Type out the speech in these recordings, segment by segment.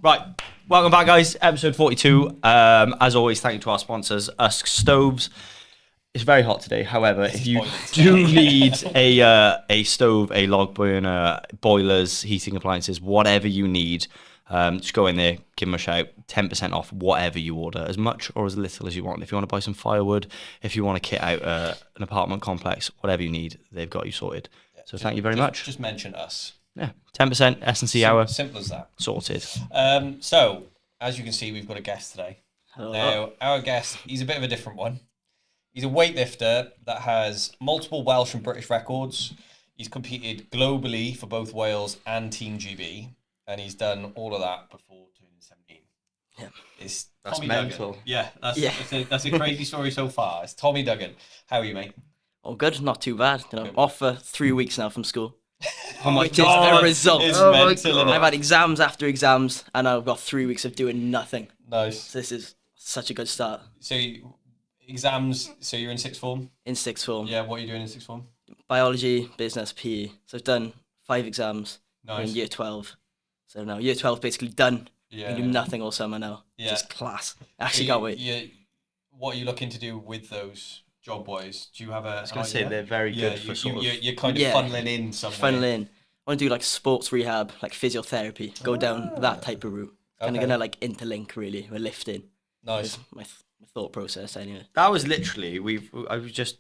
Right, welcome back, guys. Episode 42. As always, thank you to our sponsors, Usk Stoves. It's very hot today. However, if you do need a stove, a log burner, boilers, heating appliances, whatever you need, just go in there, give them a shout. 10% off whatever you order, as much or as little as you want. If you want to buy some firewood, if you want to kit out an apartment complex, whatever you need, they've got you sorted. Yeah, so thank you very much. Just mention us. Yeah, 10% S&C hour. Simple as that. Sorted. So, as you can see, we've got a guest today. Hello. Now, our guest, he's a bit of a different one. He's a weightlifter that has multiple Welsh and British records. He's competed globally for both Wales and Team GB, and he's done all of that before turning 17. Yeah. It's That's Tommy mental. Duggan. Yeah, that's a crazy story so far. It's Tommy Duggan. How are you, mate? Oh, good. Not too bad. I'm off for 3 weeks now from school. Oh my Which God. is a result. It's mental, isn't it? I've had exams after exams, and I've got 3 weeks of doing nothing. Nice. So this is such a good start. So, exams, so you're in sixth form? In sixth form. Yeah, what are you doing in sixth form? Biology, business, PE. So I've done 5 exams Nice. in year 12. So now year 12 basically done. Yeah. I do nothing all summer now. Yeah. Just class. Actually can't wait. What are you looking to do with those job-wise? Do you have a... I was going to say, they're very good for sort of... You're kind of funneling in somewhere. Funneling in. I want to do like sports rehab, like physiotherapy. Go down that type of route. Kind of Okay. gonna like interlink really with lifting. Nice. My thought process anyway. That was literally, I've just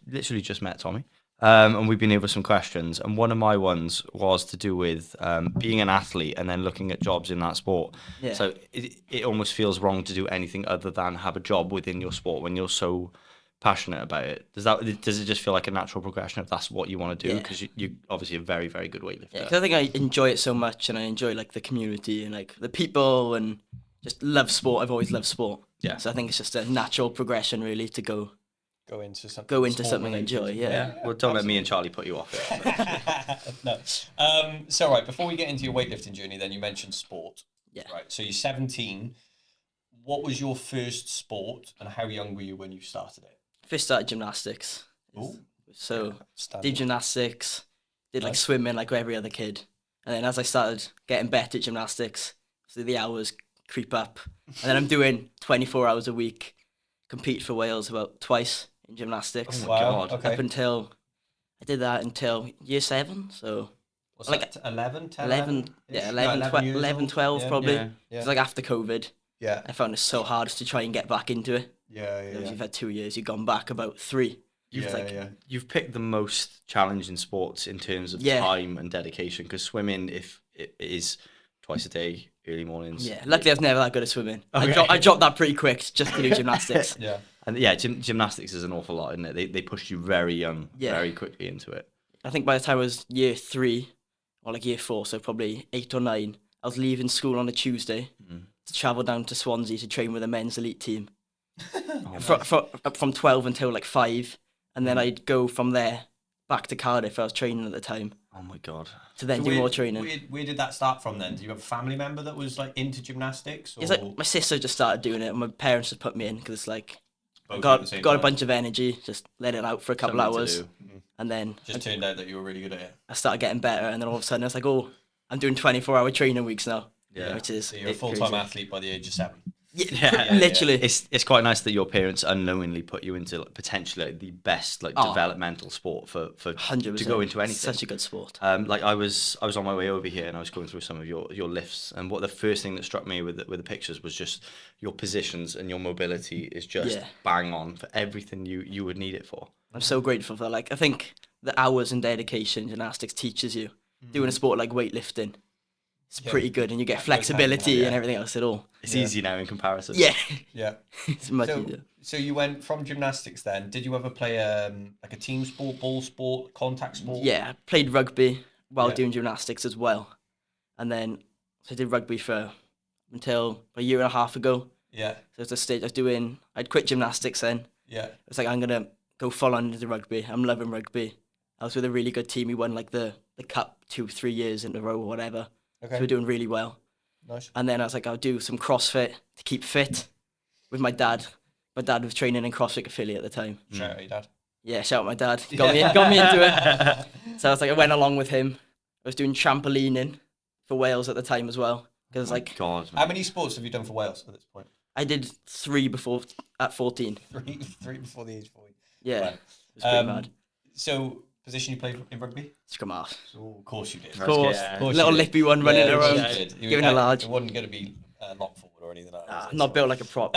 met Tommy, and we've been over some questions, and one of my ones was to do with being an athlete and then looking at jobs in that sport. Yeah. So it almost feels wrong to do anything other than have a job within your sport when you're so passionate about it. Does it just feel like a natural progression if that's what you want to do? Yeah. Because you're obviously a very, very good weightlifter. Yeah, because I think I enjoy it so much, and I enjoy like the community and like the people, and just love sport. I've always loved sport. Yeah. So I think it's just a natural progression really to go Go into something. something I enjoy. Yeah. Well, don't let me and Charlie put you off it. No. So, right, before we get into your weightlifting journey, then you mentioned sport. Yeah. Right, so you're 17. What was your first sport, and how young were you when you started it? First started gymnastics. Ooh. So Standard. did gymnastics, did like Nice. swimming like every other kid, and then as I started getting better at gymnastics, so the hours creep up, and then I'm doing 24 hours a week, compete for Wales about twice in gymnastics. Oh my God. Okay. Up until I did that until year 7, so Was like that 11, 10, 11, yeah, 11, years 11 old? 12 Yeah. probably. Yeah. Yeah. It's like after COVID, Yeah. I found it so hard to try and get back into it. Yeah, Because you've had 2 years, you've gone back about 3. You've picked the most challenging sports in terms of Yeah. time and dedication, because swimming, if it is twice a day, early mornings. Yeah, luckily I was never that good at swimming. Okay. I dropped that pretty quick just to do gymnastics. Yeah. And yeah, gymnastics is an awful lot, isn't it? They pushed you very young, Yeah. very quickly into it. I think by the time I was year 3, or like year 4, so probably 8 or 9, I was leaving school on a Tuesday to travel down to Swansea to train with a men's elite team. From 12 until like 5, and then I'd go from there back to Cardiff. I was training at the time Oh my God. to then do more training. Where did that start from then? Do you have a family member that was like into gymnastics? Or It's like my sister just started doing it, and my parents just put me in because it's like both at got the same a time? bunch of energy, just let it out for a couple Something to hours, do. and then Just turned out that you were really good at it. I started getting better, and then all of a sudden I was like, oh, I'm doing 24-hour training weeks now. Yeah. Which is So you're a full-time crazy. athlete by the age of 7. Yeah, literally. It's quite nice that your parents unknowingly put you into like, potentially like, the best like developmental sport for 100%. to go into anything. Such a good sport. Like I was on my way over here and I was going through some of your lifts, and what the first thing that struck me with the pictures was just your positions and your mobility is just bang on for everything you would need it for. I'm so grateful for that. Like, I think the hours and dedication gymnastics teaches you. Doing a sport like weightlifting, it's pretty good, and you get flexibility and everything else at all. It's easy now in comparison. Yeah, Yeah. it's much easier. So you went from gymnastics then. Did you ever play like a team sport, ball sport, contact sport? Yeah, I played rugby while Yeah. doing gymnastics as well. And then so I did rugby for until a year and a half ago. Yeah. So it's a stage I was doing, I'd quit gymnastics then. Yeah. It's like, I'm going to go full on into rugby. I'm loving rugby. I was with a really good team. We won like the cup 2-3 years in a row or whatever. Okay. So we're doing really well. Nice. And then I was like, I'll do some CrossFit to keep fit with my dad. My dad was training in CrossFit affiliate at the time. Shout out your dad. Yeah, shout out my dad. He got me into it. So I was like, I went along with him. I was doing trampolining for Wales at the time as well. Because like God, How many sports have you done for Wales at this point? I did 3 before at 14. Three before the age of 40. Yeah, Right. it was pretty mad. So, position you played in rugby? Scrum half. Oh, of course you did. Of course, Yeah. Of course little you did. lippy one running of course around, you did. giving a large. It wasn't going to be lock forward or anything like that. was it? Not built like a prop.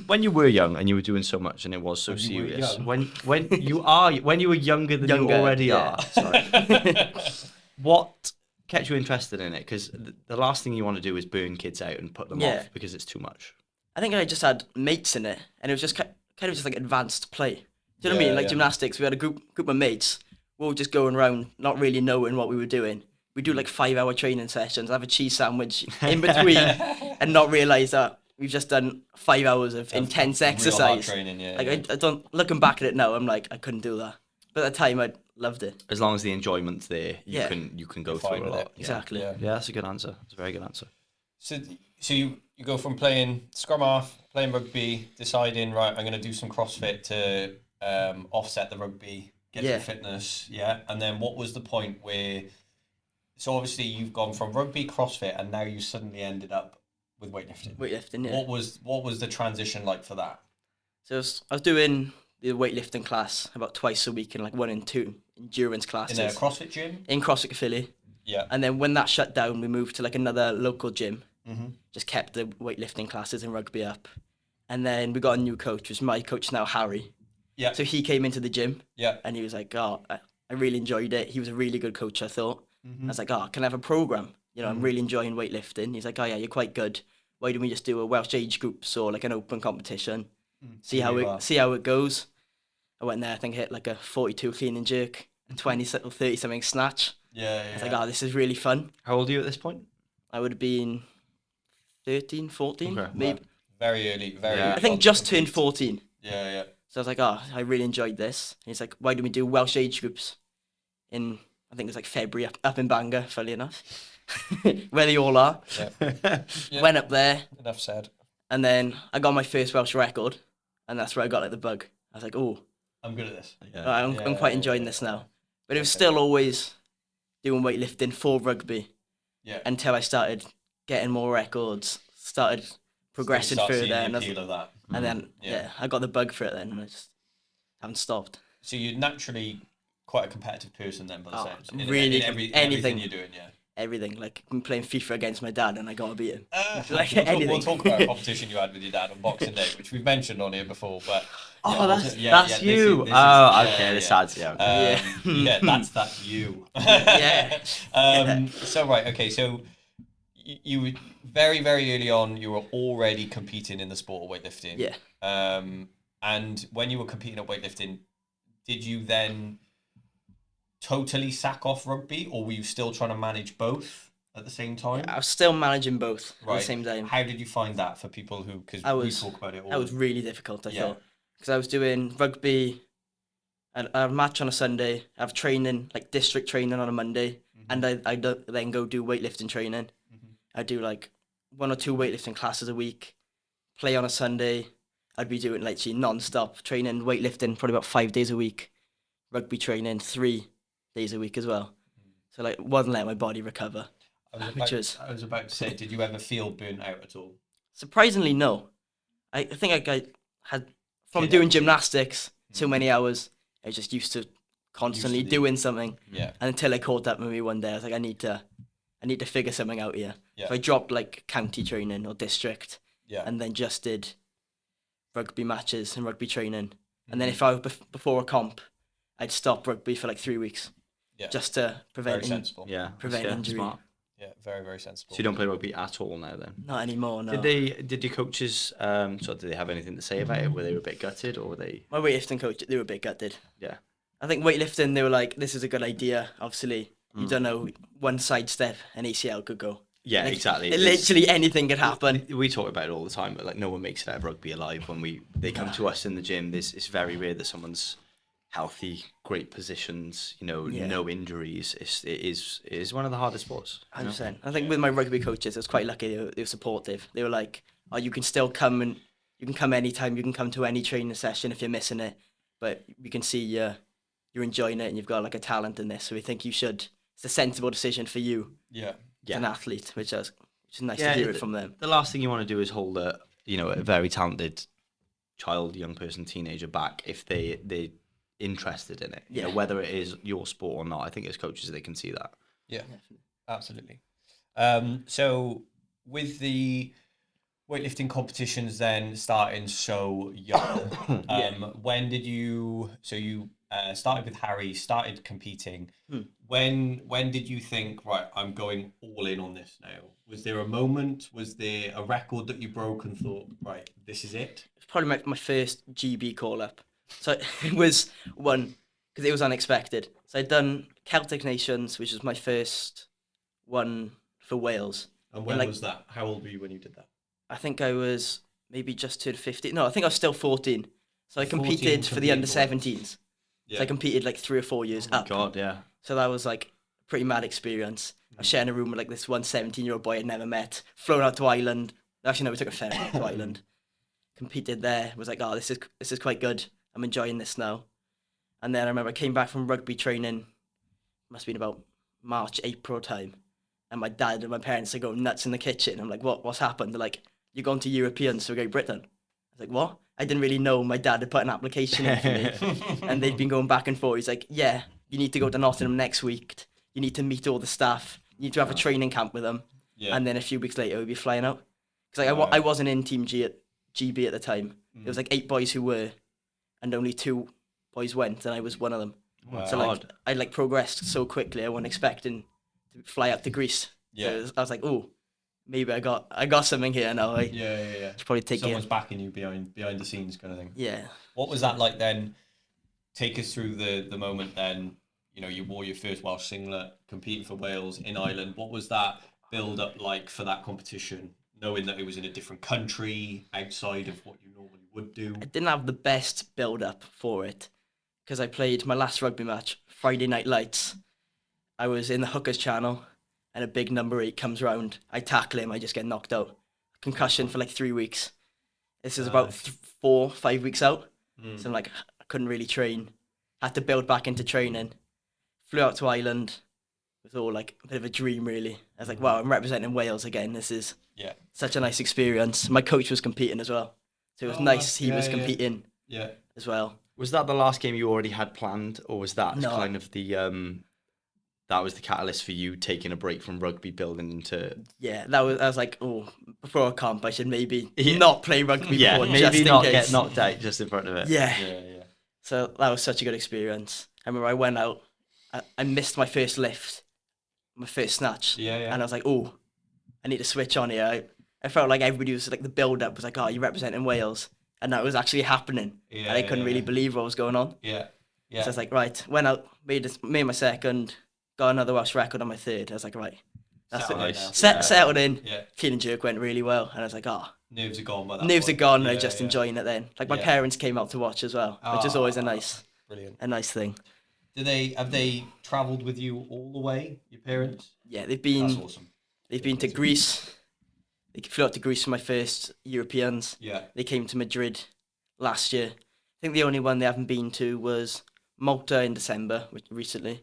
When you were young and you were doing so much and it was so When you were serious, young. when you were younger than Younger, you already yeah. are, sorry, what kept you interested in it? Because the last thing you want to do is burn kids out and put them Yeah. off because it's too much. I think I just had mates in it, and it was just kind of just like advanced play. Do you know what I Yeah, mean? Like yeah. gymnastics, we had a group of mates. We were just going around, not really knowing what we were doing. We do like 5-hour training sessions, have a cheese sandwich in between, and not realise that we've just done 5 hours of intense Real hard exercise. training, yeah. Like yeah. I don't looking back at it now, I'm like I couldn't do that. But at the time, I loved it. As long as the enjoyment's there, you Yeah. can go You're fine through a with lot. it. Yeah. Exactly. Yeah. Yeah, that's a good answer. It's a very good answer. So you go from playing scrum half, playing rugby, deciding, right, I'm going to do some CrossFit to offset the rugby, get Yeah. some fitness, yeah? And then what was the point where... So obviously you've gone from rugby, CrossFit, and now you suddenly ended up with weightlifting. Weightlifting, yeah. What was the transition like for that? So I was doing the weightlifting class about twice a week in like 1 and 2 endurance classes. In a CrossFit gym? In CrossFit Philly. Yeah. And then when that shut down, we moved to like another local gym. Mm-hmm. Just kept the weightlifting classes and rugby up. And then we got a new coach, which is my coach now, Harry. Yeah. So he came into the gym Yeah. and he was like, oh, I really enjoyed it. He was a really good coach, I thought. I was like, oh, can I have a program? You know, I'm really enjoying weightlifting. He's like, oh yeah, you're quite good. Why don't we just do a Welsh age groups or like an open competition? See how it goes. I went there, I think I hit like a 42 clean and jerk, a 20 or 30 something snatch. Yeah, I was like, oh, this is really fun. How old are you at this point? I would have been 13, 14, Okay. maybe. Very early, very Yeah. early I think on to just turned compete. 14. Yeah, yeah. So I was like, oh, I really enjoyed this. And he's like, why don't we do Welsh age groups in, I think it was like February up in Bangor, funny enough, where they all are. Yeah. Yeah. Went up there, Enough said. and then I got my first Welsh record, and that's where I got like the bug. I was like, oh, I'm good at this. I'm quite enjoying this now. But it was still always doing weightlifting for rugby Yeah. until I started getting more records, started progressing Start further, seeing the and, appeal of that. and then Yeah. I got the bug for it then, and I just haven't stopped. So you're naturally quite a competitive person then, by the Oh, sounds. really, everything anything. you're doing, yeah. Everything, like I'm playing FIFA against my dad, and I gotta beat him. Like we'll anything. talk about a competition you had with your dad on Boxing Day, which we've mentioned on here before. But Oh, that's this you. is- Okay, this adds you. yeah, that's you. Yeah. So right, okay, so you were very, very early on. You were already competing in the sport of weightlifting. Yeah. And when you were competing at weightlifting, did you then totally sack off rugby, or were you still trying to manage both at the same time? I was still managing both at Right. the same time. How did you find that for people who, because I we was- talk about it all. That was really difficult, I Yeah. thought. Because I was doing rugby, and I have a match on a Sunday, I have training, like district training on a Monday, and I then go do weightlifting training. I do like 1 or 2 weightlifting classes a week, play on a Sunday. I'd be doing literally non-stop training, weightlifting probably about 5 days a week, rugby training 3 days a week as well. So like, wasn't letting my body recover. I was about to say, did you ever feel burnt out at all? Surprisingly, no. I think I had, from Kid doing energy. gymnastics so many hours, I was just used to constantly the- doing something. Yeah. And until I caught up with me one day, I was like, I need to figure something out here. Yeah. So I dropped like county training or district, Yeah. and then just did rugby matches and rugby training. And then if I was before a comp, I'd stop rugby for like 3 weeks, Yeah. just to prevent Very sensible. Yeah. Prevent injury. Smart. Yeah, very, very sensible. So you don't play rugby at all now then? Not anymore. No. Did your coaches did they have anything to say about it? Were they a bit gutted or were they? My weightlifting coach, they were a bit gutted. Yeah. I think weightlifting, they were like, this is a good idea. Obviously, you don't know, one sidestep, an ACL could go. Yeah, Like, exactly. Literally anything could happen. We talk about it all the time, but like no one makes it out of rugby alive. When they come to us in the gym, it's very rare that someone's healthy, great positions, Yeah. no injuries. It is one of the hardest sports. 100%. I think with my rugby coaches, I was quite lucky. They were supportive. They were like, oh, you can still come, and you can come anytime. You can come to any training session if you're missing it. But we can see you're enjoying it and you've got like a talent in this. So we think you should. It's a sensible decision for you. Yeah. an athlete, which is nice to hear it from them. The last thing you want to do is hold a very talented child, young person, teenager back if they're interested in it. You know, whether it is your sport or not. I think as coaches they can see that. Yeah, absolutely. So with the weightlifting competitions then starting so young, when did you? So you started with Harry, started competing. When did you think, right, I'm going all in on this now? Was there a moment? Was there a record that you broke and thought, right, this is it? It's probably my first GB call up. So it was one because it was unexpected. So I'd done Celtic Nations, which was my first one for Wales. And when was that? How old were you when you did that? I think I was maybe just turned 15. No, I think I was still 14. So I competed for the under-17s. Yeah. So I competed like 3 or 4 years up. God, yeah. So that was like a pretty mad experience. I was sharing a room with like this 17-year-old boy I'd never met. Flown out to Ireland. Actually, no, we took a ferry to Ireland. Competed there. Was like, oh, this is quite good. I'm enjoying this now. And then I remember I came back from rugby training. Must have been about March, April time. And my dad and my parents are going nuts in the kitchen. I'm like, what's happened? They're like, you're going to Europeans for Great Britain. I was like, what? I didn't really know my dad had put an application in for me. And they'd been going back and forth. He's like, yeah, you need to go to Nottingham next week. You need to meet all the staff. You need to have a training camp with them. Yeah. And then a few weeks later, we'll be flying out. Because I wasn't in Team GB at the time. There was like 8 boys who were, and only 2 boys went, and I was one of them. Wow. So like I like progressed so quickly. I wasn't expecting to fly out to Greece. Yeah. So I was like, oh, maybe I got something here now. Yeah. Should probably take someone's backing you behind the scenes kind of thing. Yeah. What was that like then? Take us through the moment then. You know, you wore your first Welsh singlet, competing for Wales in Ireland. What was that build up like for that competition? Knowing that it was in a different country, outside of what you normally would do. I didn't have the best build up for it because I played my last rugby match Friday Night Lights. I was in the hookers channel. And a big number 8 comes round. I tackle him. I just get knocked out. Concussion for like 3 weeks. This is about 4, 5 weeks out. So I'm like, I couldn't really train. Had to build back into training. Flew out to Ireland. It was all like a bit of a dream, really. I was like, wow, I'm representing Wales again. This is such a nice experience. My coach was competing as well. So it was nice he was competing as well. Was that the last game you already had planned? Or was that kind of the... that was the catalyst for you taking a break from rugby, building into... Yeah, I was like, oh, before a comp, I should maybe not play rugby before, maybe just not in case. Get knocked out just in front of it. Yeah. So that was such a good experience. I remember I went out, I missed my first lift, my first snatch. And I was like, oh, I need to switch on here. I felt like everybody was like, the build-up was like, oh, you're representing Wales. And that was actually happening. And I couldn't really believe what was going on. So I was like, right, went out, made my second... Got another Welsh record on my third. I was like, right, that's it. Settled in. Clean and jerk went really well, and I was like, nerves are gone. By that nerves point. Are gone. And I just enjoying it then. Like my parents came out to watch as well, which is always a nice thing. Have they travelled with you all the way? Your parents? Yeah, they've been. That's awesome. They've been to Greece. They flew out to Greece for my first Europeans. Yeah. They came to Madrid last year. I think the only one they haven't been to was Malta in December, recently.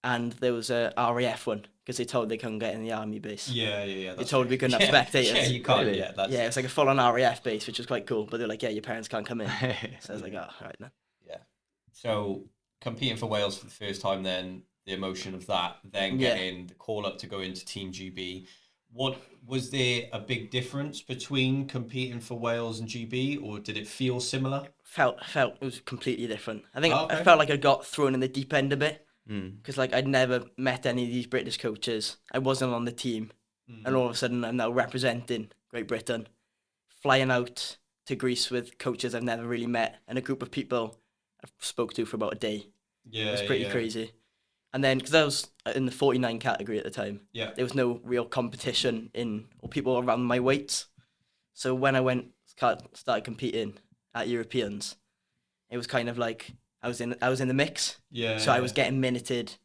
And there was a RAF one because they told they couldn't get in the army base. Yeah. They told we couldn't have spectators. Yeah, you can't. Really? Yeah, it was like a full-on RAF base, which was quite cool. But they're like, yeah, your parents can't come in. So I was like, oh, all right then. Yeah. So competing for Wales for the first time, then the emotion of that, then getting the call up to go into Team GB. What was there a big difference between competing for Wales and GB, or did it feel similar? Felt it was completely different. I think I felt like I got thrown in the deep end a bit. Because like I'd never met any of these British coaches. I wasn't on the team, and all of a sudden I'm now representing Great Britain, flying out to Greece with coaches I've never really met and a group of people I've spoke to for about a day. It was pretty crazy. And then because I was in the 49 category at the time, there was no real competition or people around my weight. So when I started competing at Europeans, it was kind of like. I was in the mix. So I was getting minuted.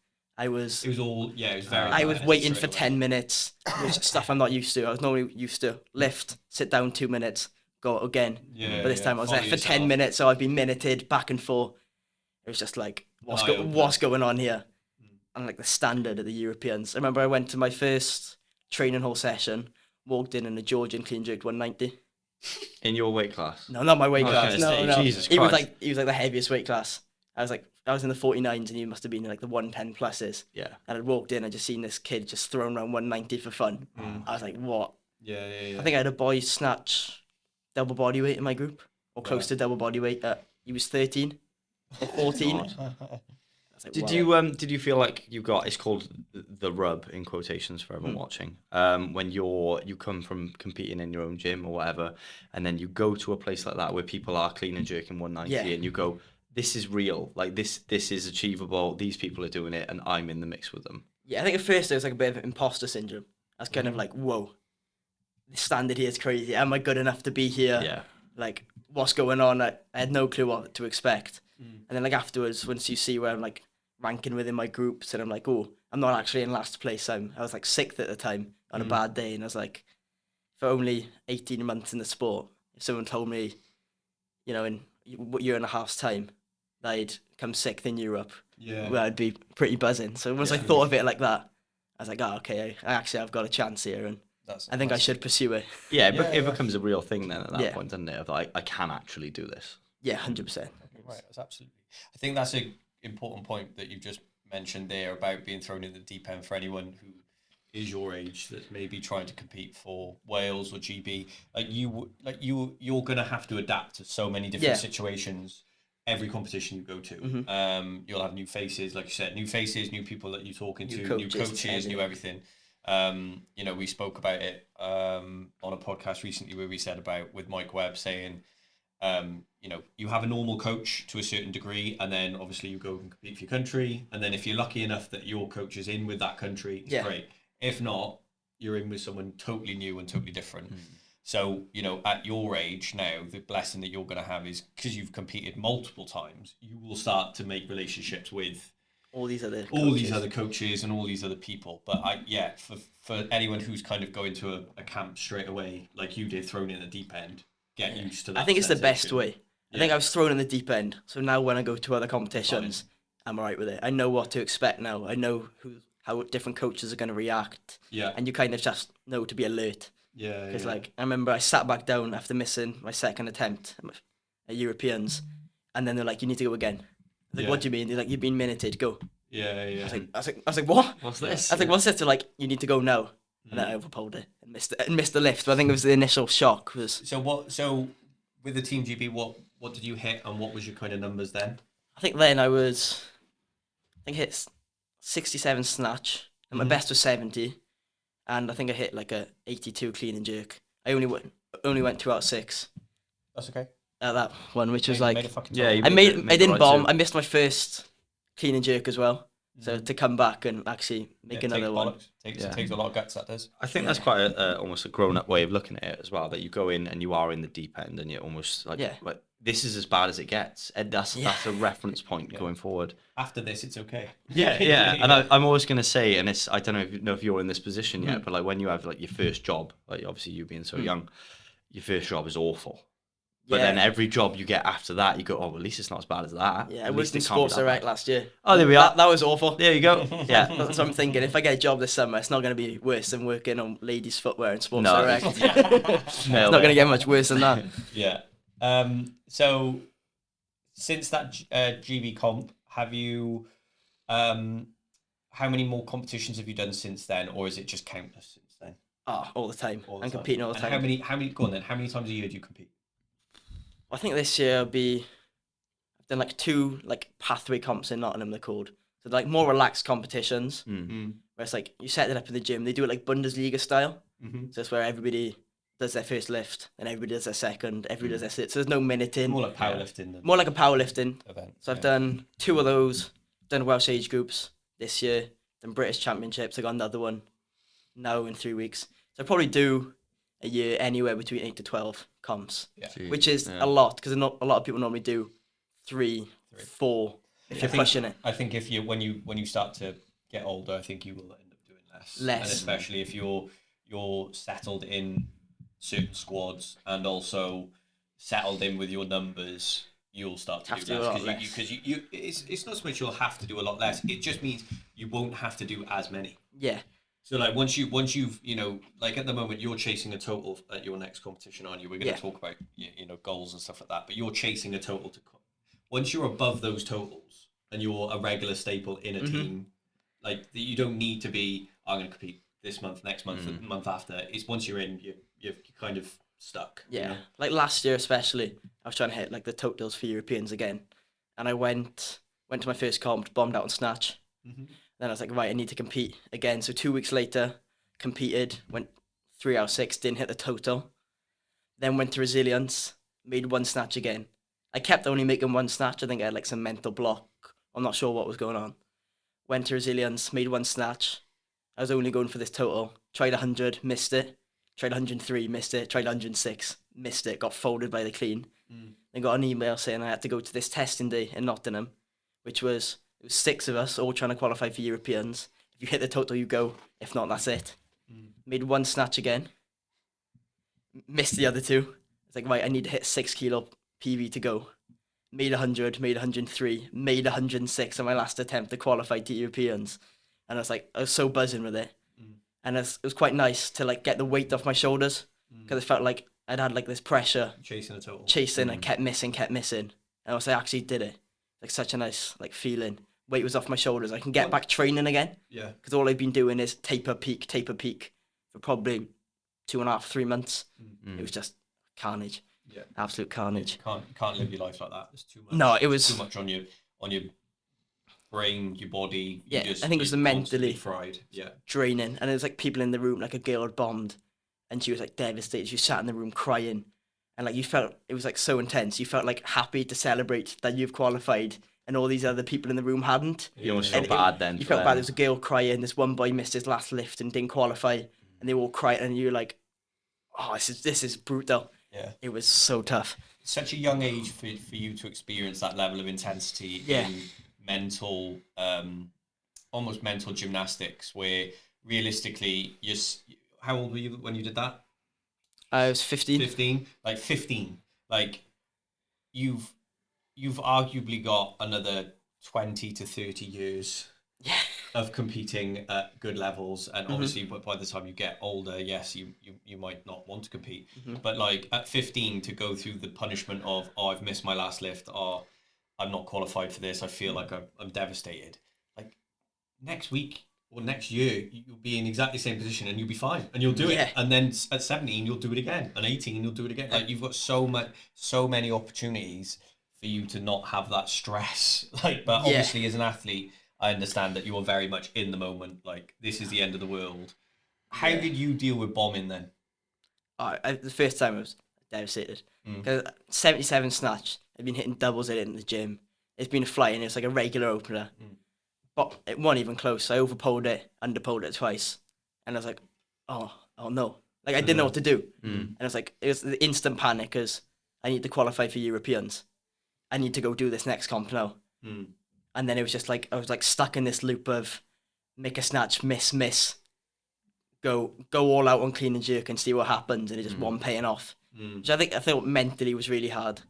It was very. I was waiting for 10 minutes, which is stuff I'm not used to. I was normally used to lift, sit down 2 minutes, go out again. But this time I was there for 10 minutes, so I'd be minuted back and forth. It was just like, what's going on here? and like the standard of the Europeans. I remember I went to my first training hall session, walked in and a Georgian clean jerked 190. In your weight class? No, not my weight I was class. gonna say, No. Jesus He was Christ. like the heaviest weight class. I was in the 49s and he must have been in like the 110 pluses. Yeah. And I walked in, I just seen this kid just throwing around 190 for fun. I was like, what? Yeah. I think I had a boy snatch double body weight in my group, or close to double body weight. He was 13 or 14. I was like, wow. Did you feel like you got, it's called the rub in quotations for everyone watching, when you come from competing in your own gym or whatever, and then you go to a place like that where people are clean and jerking 190 and you go, this is real, like this is achievable, these people are doing it and I'm in the mix with them. Yeah, I think at first there was like a bit of imposter syndrome. I was kind of like, whoa, the standard here is crazy. Am I good enough to be here? Yeah. Like, what's going on? I had no clue what to expect. And then like afterwards, once you see where I'm like ranking within my groups, and I'm like, oh, I'm not actually in last place. I was like 6th at the time on a bad day, and I was like, for only 18 months in the sport, if someone told me, you know, in a year and a half's time, that I'd come 6th in Europe, well, I'd be pretty buzzing. So once I thought of it like that, I was like, oh, okay, I've got a chance here, and I think I should pursue it. Yeah, it becomes a real thing then at that point, doesn't it? Of like, I can actually do this. Yeah, 100%. Right, that's absolutely. I think that's an important point that you've just mentioned there about being thrown in the deep end for anyone who is your age that's maybe trying to compete for Wales or GB. You're gonna have to adapt to so many different situations. Every competition you go to, you'll have new faces, like you said, new faces, new people that you're talking to, new coaches, new everything. You know, we spoke about it on a podcast recently where we said about with Mike Webb saying, you know, you have a normal coach to a certain degree, and then obviously you go and compete for your country, and then if you're lucky enough that your coach is in with that country, it's great. If not, you're in with someone totally new and totally different. So, you know, at your age now, the blessing that you're going to have is because you've competed multiple times, you will start to make relationships with all these other coaches and all these other people. But for anyone who's kind of going to a camp straight away, like you did, thrown in the deep end, get used to that. I think it's the best way. I think I was thrown in the deep end, so now when I go to other competitions, I'm alright with it. I know what to expect now. I know how different coaches are going to react. Yeah. And you kind of just know to be alert. Yeah. Because like I remember I sat back down after missing my second attempt at Europeans, and then they're like, "You need to go again." I was like, "What do you mean?" They're like, "You've been minuted. Go." Yeah. I was like, "What? What's this?" I was like, "What's this?" They're like, "You need to go now." And then I overpulled it and missed the lift. But I think it was the initial shock. So with the Team GB, what did you hit, and what was your kind of numbers then? I think then I hit 67 snatch, and my best was 70, and I think I hit like a 82 clean and jerk. I only went 2 out of 6. That's okay. At that one, which was like, I didn't bomb. I missed my first clean and jerk as well. So to come back and actually make another one. Takes a lot of guts, that does. I think that's quite almost a grown-up way of looking at it as well, that you go in and you are in the deep end and you're almost like, this is as bad as it gets. And that's a reference point going forward. After this, it's okay. Yeah. And I'm always going to say, and I don't know if you're in this position yet, but like when you have like your first job, like obviously you being so young, your first job is awful. But then every job you get after that, you go, oh, well, at least it's not as bad as that. Yeah, I worked in Sports Direct last year. Oh, there we are. That was awful. There you go. Yeah. That's what I'm thinking. If I get a job this summer, it's not going to be worse than working on ladies' footwear in Sports Direct. It's not going to get much worse than that. Yeah. So, since that GB comp, have you... how many more competitions have you done since then, or is it just countless since then? All the time. I'm competing all the time. How many? Go on then. How many times a year do you compete? I think this year I've done like 2 like pathway comps in Nottingham, they're called. So like more relaxed competitions. Where it's like you set it up in the gym. They do it like Bundesliga style. So it's where everybody does their first lift and everybody does their second, everybody does their sit. So there's no minuting. More like powerlifting. More like a powerlifting event. So I've done 2 of those. Done Welsh age groups this year. Done British Championships. I got another one now in 3 weeks. So I probably do a year anywhere between 8 to 12 comps, which is a lot because not a lot of people normally do 3, 4 if you're pushing it. I think if when you start to get older, I think you will end up doing less. And especially if you're settled in certain squads and also settled in with your numbers, you'll start to Have do to do a lot less less. because it's not so much you'll have to do a lot less. It just means you won't have to do as many. Yeah. So like once you've like at the moment you're chasing a total at your next competition, aren't you? We're going to talk about goals and stuff like that, but you're chasing a total once you're above those totals and you're a regular staple in a team, like you don't need to be. I'm going to compete this month, next month, the month after. It's once you're in, you're kind of stuck. Yeah. You know? Like last year especially, I was trying to hit like the totals for Europeans again, and I went to my first comp, bombed out on snatch. Then I was like, right, I need to compete again. So 2 weeks later, competed, went 3 out of 6, didn't hit the total. Then went to resilience, made one snatch again. I kept only making one snatch. I think I had like some mental block. I'm not sure what was going on. Went to resilience, made one snatch. I was only going for this total. Tried 100, missed it. Tried 103, missed it. Tried 106, missed it. Got folded by the clean. Then got an email saying I had to go to this testing day in Nottingham, which was, it was 6 of us all trying to qualify for Europeans. If you hit the total, you go. If not, that's it. Made one snatch again. Missed the other 2. It's like, right, I need to hit 6 kilo PB to go. Made 100, made 103, made 106 on my last attempt to qualify to Europeans. And I was so buzzing with it. And it was quite nice to like get the weight off my shoulders because I felt like I'd had like this pressure. Chasing a total. And kept missing. And I actually did it. Like such a nice like feeling. Weight was off my shoulders. I can get back training again. Yeah. Because all I've been doing is taper peak for probably 2.5, 3 months. It was just carnage. Yeah. Absolute carnage. You can't live your life like that. There's too much. No, it was too much on your brain, your body. Yeah, I think it was the mentally fried. Yeah. draining. And there was like people in the room, like a girl had bombed and she was like devastated. She sat in the room crying. And like you felt, it was like so intense. You felt like happy to celebrate that you've qualified and all these other people in the room hadn't. You almost felt bad then. You felt bad. There was a girl crying. This one boy missed his last lift and didn't qualify. And they all cried and you're like, oh, this is brutal. Yeah. It was so tough. Such a young age for you to experience that level of intensity in mental, almost mental gymnastics, where realistically, how old were you when you did that? I was 15. 15? Like 15. Like, you've arguably got another 20 to 30 years of competing at good levels, and obviously by the time you get older, yes, you might not want to compete, but like at 15 to go through the punishment of, oh, I've missed my last lift, or I'm not qualified for this, I feel like I'm devastated. Like next week or next year you'll be in exactly the same position and you'll be fine and you'll do it, and then at 17 you'll do it again, and 18 you'll do it again. Like you've got so many opportunities for you to not have that stress. Like, but obviously as an athlete, I understand that you are very much in the moment. Like, this is the end of the world. How did you deal with bombing then? The first time I was devastated. Because 77 snatch, I've been hitting doubles in it in the gym. It's been flying. It's like a regular opener. But it wasn't even close. I overpulled it, underpulled it twice. And I was like, oh no. Like, I didn't know what to do. And it was the instant panic because I need to qualify for Europeans. I need to go do this next comp now. And then it was just like, I was like stuck in this loop of make a snatch, miss, go all out on clean and jerk and see what happens. And it just wasn't paying off. Which I thought mentally was really hard.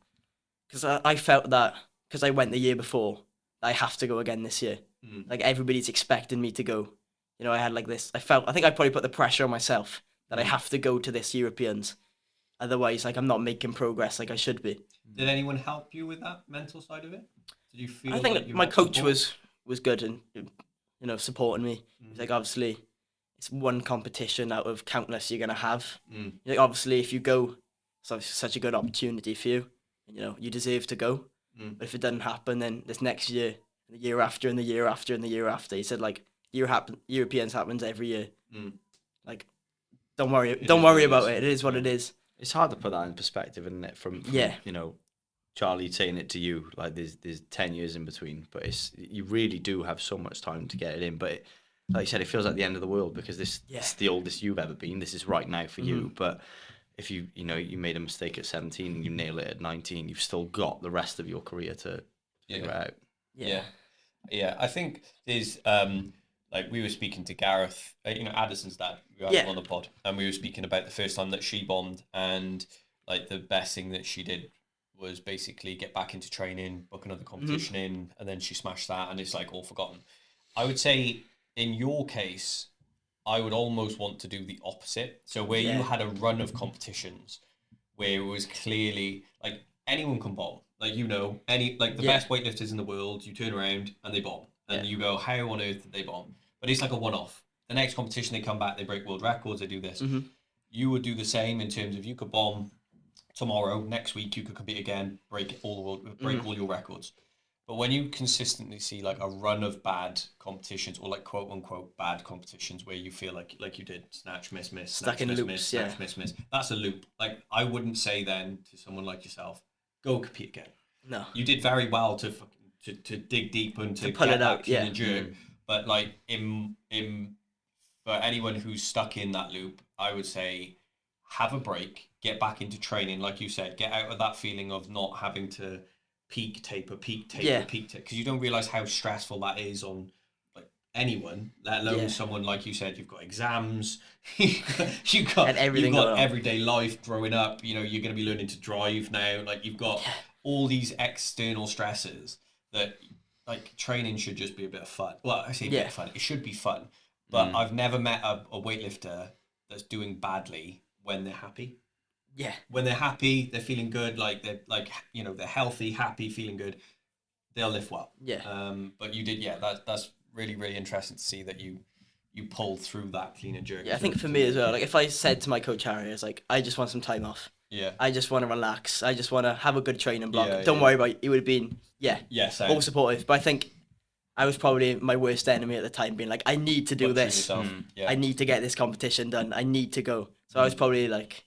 Because I felt that, because I went the year before, I have to go again this year. Like everybody's expecting me to go. You know, I had like this, I think I probably put the pressure on myself that I have to go to this Europeans. Otherwise, like I'm not making progress like I should be. Did anyone help you with that mental side of it? Did you feel? I think like you my got coach support? was good and supporting me. He's like, obviously, it's one competition out of countless you're gonna have. Like, obviously, if you go, it's obviously such a good opportunity for you. And, you deserve to go. But if it doesn't happen, then this next year, the year after, and the year after, and the year after, he said like Europeans happens every year. Like, don't worry about it. It is what it is. It's hard to put that in perspective, isn't it? From Charlie saying it to you, like there's 10 years in between, but you really do have so much time to get it in. But like you said, it feels like the end of the world because this is the oldest you've ever been. This is right now for you. But if you made a mistake at 17 and you nail it at 19, you've still got the rest of your career to figure it out. Yeah. I think there's like we were speaking to Gareth, Addison's dad, we had him on the pod, and we were speaking about the first time that she bombed and like the best thing that she did was basically get back into training, book another competition in, and then she smashed that, and it's like all forgotten. I would say in your case, I would almost want to do the opposite. So where you had a run of competitions where it was clearly like anyone can bomb. Like, any like the best weightlifters in the world, you turn around and they bomb. And you go, how on earth did they bomb? But it's like a one-off. The next competition, they come back, they break world records, they do this. You would do the same in terms of you could bomb tomorrow, next week you could compete again, break all your records. But when you consistently see like a run of bad competitions, or like quote unquote bad competitions, where you feel like you did snatch, miss, stuck in loops, snatch, miss, that's a loop. Like, I wouldn't say then to someone like yourself, go compete again. No, you did very well to dig deep and to pull get it that out, clean and jerk. But like in for anyone who's stuck in that loop, I would say have a break, get back into training, like you said, get out of that feeling of not having to peak taper, because you don't realize how stressful that is on like anyone, let alone someone like you said. You've got exams, you've got everyday life growing up. You're going to be learning to drive now. Like, you've got all these external stresses that like training should just be a bit of fun. Well, I say a bit of fun. It should be fun, but I've never met a weightlifter that's doing badly when they're happy. Yeah. When they're happy, they're feeling good, they're healthy, happy, feeling good, they'll lift well. Yeah. But you did, that's really, really interesting to see that you pulled through that clean and jerk. Yeah, I think for me as well, like if I said to my coach Harry, I was like, I just want some time off. Yeah. I just want to relax. I just want to have a good training block. Don't worry about it. It would have been, all supportive. But I think I was probably my worst enemy at the time, being like, I need to do this. I need to get this competition done. I need to go. So I was probably like,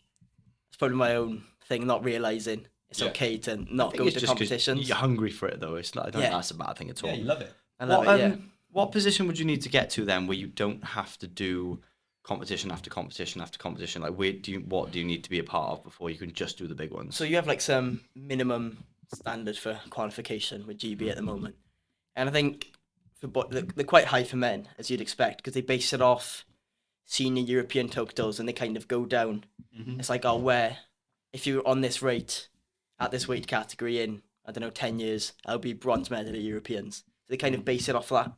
it's probably my own thing, not realizing it's okay to not go to competitions. You're hungry for it, though. It's not, I don't think that's a bad thing at all. Yeah, you love it. I love it. What position would you need to get to then, where you don't have to do competition after competition after competition? Like, what do you need to be a part of before you can just do the big ones? So you have like some minimum standard for qualification with GB at the moment, and I think they're quite high for men, as you'd expect, because they base it off senior European totals, and they kind of go down. It's like, if you're on this rate at this weight category in, I don't know, 10 years, I'll be bronze medal at Europeans. So they kind of base it off that.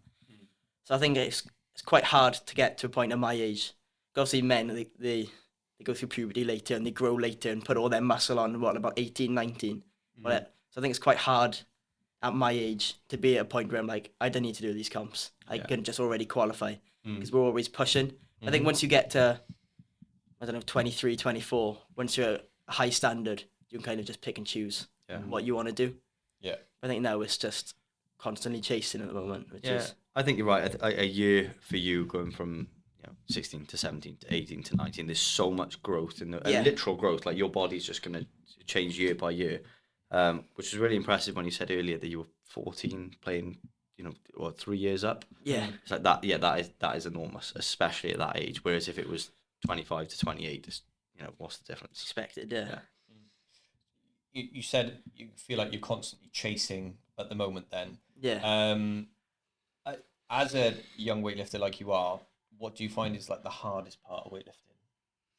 So I think it's quite hard to get to a point at my age. Obviously, men, they go through puberty later and they grow later and put all their muscle on, about 18, 19. So I think it's quite hard at my age to be at a point where I'm like, I don't need to do these comps. I can just already qualify, because we're always pushing. I think once you get to, 23, 24, once you're at a high standard, you can kind of just pick and choose what you want to do. Yeah. I think now it's just constantly chasing at the moment, which is... I think you're right. A year for you going from 16 to 17 to 18 to 19, there's so much growth in literal growth. Like, your body's just going to change year by year, which is really impressive when you said earlier that you were 14 playing, 3 years up. Yeah. It's like that. Yeah, that is enormous, especially at that age. Whereas if it was 25 to 28, just, what's the difference? Expected, yeah. You said you feel like you're constantly chasing at the moment then. Yeah. As a young weightlifter like you are, what do you find is like the hardest part of weightlifting?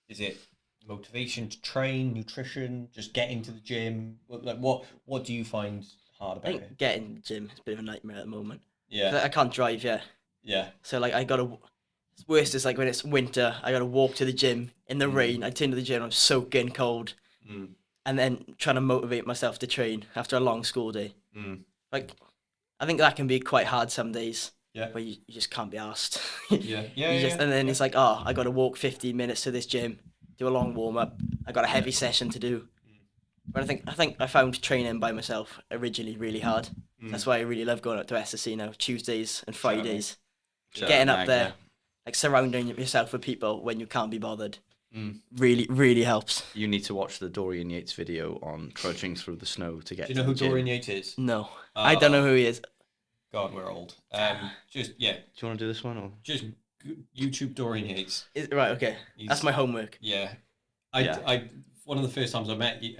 Is it motivation to train, nutrition, just getting to the gym? Like, what do you find hard about it? Getting to the gym is a bit of a nightmare at the moment. Yeah. I can't drive yet. Yeah. So like it's worst is like when it's winter, I gotta walk to the gym in the rain. I turn to the gym, I'm soaking cold. And then trying to motivate myself to train after a long school day. Like, I think that can be quite hard some days. Yeah. Where you just can't be asked. And then it's like, I got to walk 15 minutes to this gym, do a long warm up. I got a heavy session to do. But I think I found training by myself originally really hard. That's why I really love going up to SSC now, Tuesdays and Fridays. Getting up there, like surrounding yourself with people when you can't be bothered. Really, really helps. You need to watch the Dorian Yates video on trudging through the snow to get. Do you know who Dorian Yates is? No, I don't know who he is. God, we're old. Do you want to do this one or just YouTube Dorian Yates? Right, okay. That's my homework. Yeah, I one of the first times I met you,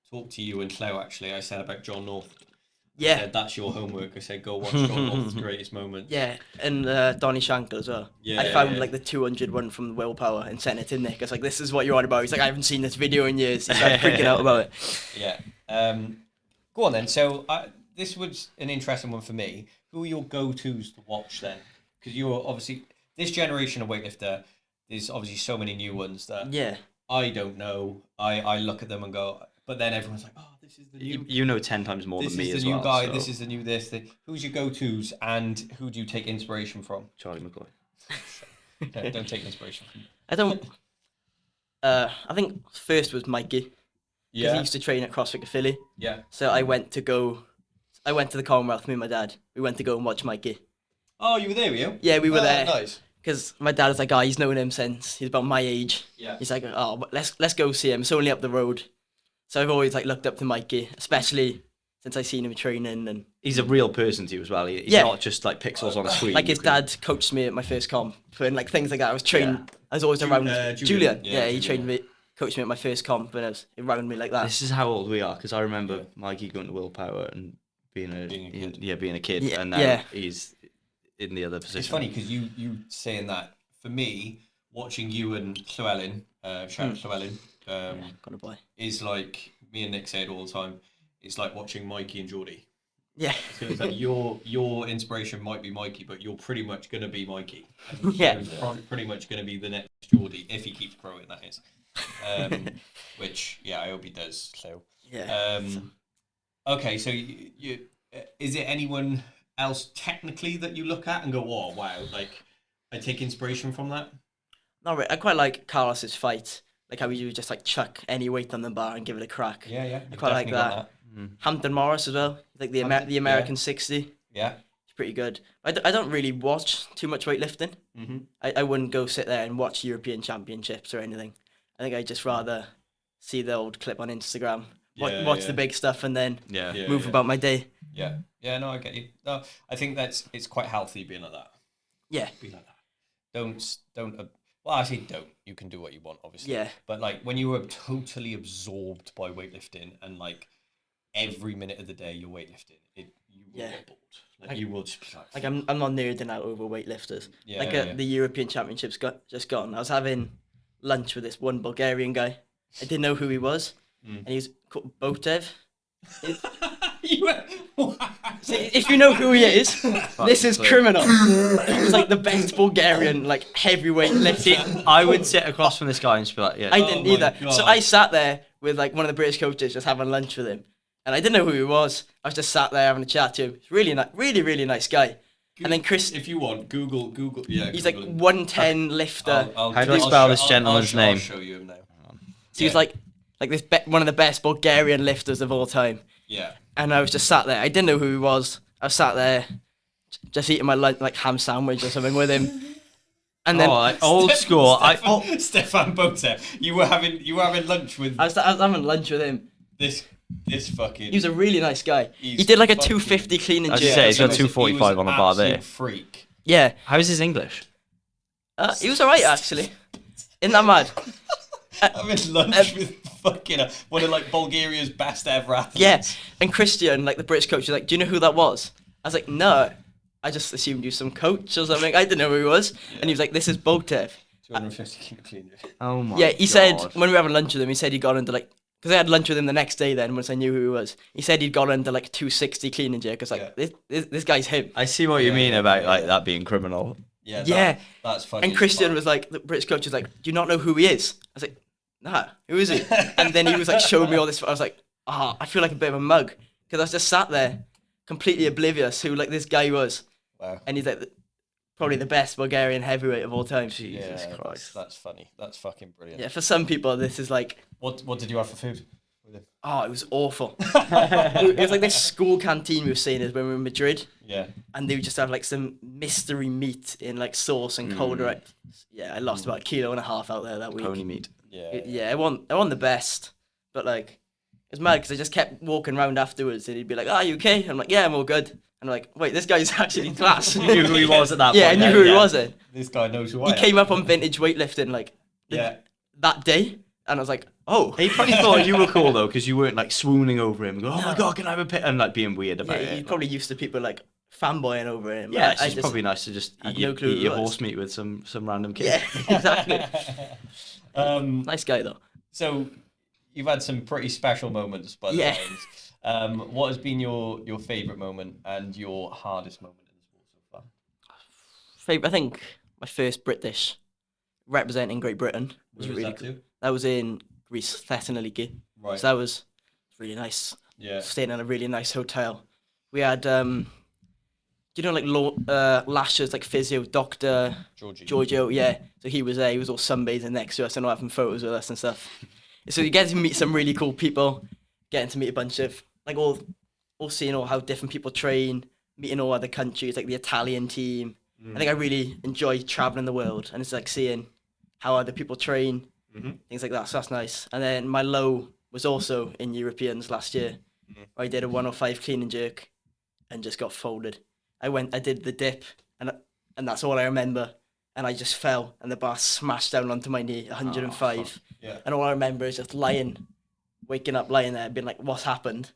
talked to you and Chloe, actually, I said about John North. Yeah. I said, that's your homework. I said, go watch John North's greatest moments. Yeah, and Donnie Shankle as well. Yeah, I found like the 200 one from Willpower and sent it to Nick. I was like, this is what you're on about. He's like, I haven't seen this video in years. He's like freaking out about it. Yeah. Go on then. So this was an interesting one for me. Who are your go-tos to watch then? Because you're obviously this generation of weightlifter. There's obviously so many new ones that I don't know. I look at them and go, but then everyone's like, oh, this is the new. You know 10 times more than me as well. This is the new guy. So. This is the new this. Who's your go-tos and who do you take inspiration from? Charlie McCoy. No, don't take inspiration from. I don't. I think first was Mikey. Because he used to train at CrossFit Philly. Yeah. So I went to the Commonwealth with me and my dad. We went to go and watch Mikey. Oh, you were there, were you? Yeah, we were there. Nice. Because my dad was like, oh, he's known him since he's about my age. Yeah. He's like, oh, let's go see him. It's only up the road. So I've always like looked up to Mikey, especially since I seen him training. And he's a real person to you as well. He's not just like pixels on a screen. Like his dad coached me at my first comp and like things like that. I was trained. I was always around Julian. Yeah, he trained me. Coached me at my first comp and it was around me like that. This is how old we are, because I remember Mikey going to Willpower and being a kid, and now he's in the other position. It's funny because you saying that, for me, watching you and Llewellyn, shout out Llewellyn, is like, me and Nick say it all the time, it's like watching Mikey and Geordie. Yeah. So it's like your inspiration might be Mikey, but you're pretty much going to be Mikey. And pretty much going to be the next Geordie, if he keeps growing, that is. Which I hope he does. So okay, so you is it anyone else technically that you look at and go, oh wow, like I take inspiration from that? Not really. I quite like Carlos's fight, like how he would just like chuck any weight on the bar and give it a crack. Yeah. I quite like that. Hampton Morris as well, like the American 60. Yeah, it's pretty good. I don't really watch too much weightlifting. I wouldn't go sit there and watch European Championships or anything. I think I'd just rather see the old clip on Instagram, watch the big stuff, and then move about my day. Yeah, no, I get you. No, I think it's quite healthy being like that. Yeah, be like that. Don't. Well, I say don't. You can do what you want, obviously. Yeah. But like when you were totally absorbed by weightlifting and like every minute of the day you're weightlifting, you will get bored. Like you will just be like I'm not nerding out over weightlifters. The European Championships just gone. I was having lunch with this one Bulgarian guy. I didn't know who he was, and he's called Botev. So if you know who he is, this is criminal. He's like the best Bulgarian heavyweight lifter. I would sit across from this guy and just be like, I didn't either. God. So I sat there with one of the British coaches just having lunch with him, and I didn't know who he was. I was just sat there having a chat to him. He's really nice guy. And then Chris, if you want, Google. Yeah, he's Google like 110 lifter. How do I spell this gentleman's name? I'll show you him now. So he was like this one of the best Bulgarian lifters of all time. Yeah. And I was just sat there. I didn't know who he was. I was sat there, just eating my lunch, ham sandwich or something with him. And then old school. Stefan Botev. You were having lunch with. I was having lunch with him. This fucking. He was a really nice guy. He did a 250 clean and jerk. As you say, he's got 245 on the bar there. Freak. Yeah. How is his English? He was alright actually. Isn't that mad? Having lunch with fucking one of Bulgaria's best ever athletes. Yeah. And Christian, the British coach, was like, "Do you know who that was?" I was like, "No." I just assumed he was some coach or something. I didn't know who he was. Yeah. And he was like, "This is Botev." 250 kilo clean. Oh my. Yeah, he said when we were having lunch with him, he said he'd gone into because I had lunch with him the next day. Then once I knew who he was, he said he'd gone into 260 clean and jerk. I was this guy's him. I see what you mean about that being criminal. Yeah. That's funny. And Christian was like, the British coach was like, "Do you not know who he is?" I was like, "Nah, who is he?" And then he was showing me all this. I was like, I feel like a bit of a mug because I was just sat there, completely oblivious who this guy was. Wow. And he's probably the best Bulgarian heavyweight of all time. Jesus Christ. That's funny. That's fucking brilliant. Yeah, for some people, this is What did you have for food? Oh, it was awful. It was this school canteen we were seeing when we were in Madrid. Yeah. And they would just have some mystery meat in sauce and cold. Right? Yeah, I lost about 1.5 kilos out there that week. Pony meat. Yeah, I won the best, but it was mad because I just kept walking around afterwards and he'd be like, "Are you okay?" I'm like, "Yeah, I'm all good." And I'm like, "Wait, this guy's actually class." You knew who he was at that point. Yeah, I knew who he was. This guy knows who I am. He came up on vintage weightlifting that day, and I was like, "Oh." He probably thought you were cool though, because you weren't swooning over him and go, "Oh my god, can I have a pit?" and being weird about it. He's probably used to people fanboying over him. Yeah, it's probably nice to just eat your horse meat with some random kid. Yeah, exactly. Nice guy though. So, you've had some pretty special moments by the Yeah. lines. What has been your favourite moment and your hardest moment in the sport so far? Favorite, I think my first British representing Great Britain was Where was really that cool. to? That was in Greece, Thessaloniki. Right. So that was really nice. Yeah. Staying in a really nice hotel. We had, you know, like Lasher's like physio doctor Giorgio, yeah. So he was there. He was all sunbathing next to us and all having photos with us and stuff. So you get to meet some really cool people. Getting to meet a bunch of like all seeing all how different people train, meeting all other countries, like the Italian team. I think I really enjoy traveling the world, and it's like seeing how other people train, things like that. So that's nice. And then my low was also in Europeans last year. Where I did a 105 clean and jerk, and just got folded. I did the dip, and that's all I remember. And I just fell, and the bar smashed down onto my knee, 105. Yeah. And all I remember is just waking up, lying there, being like, "What's happened?"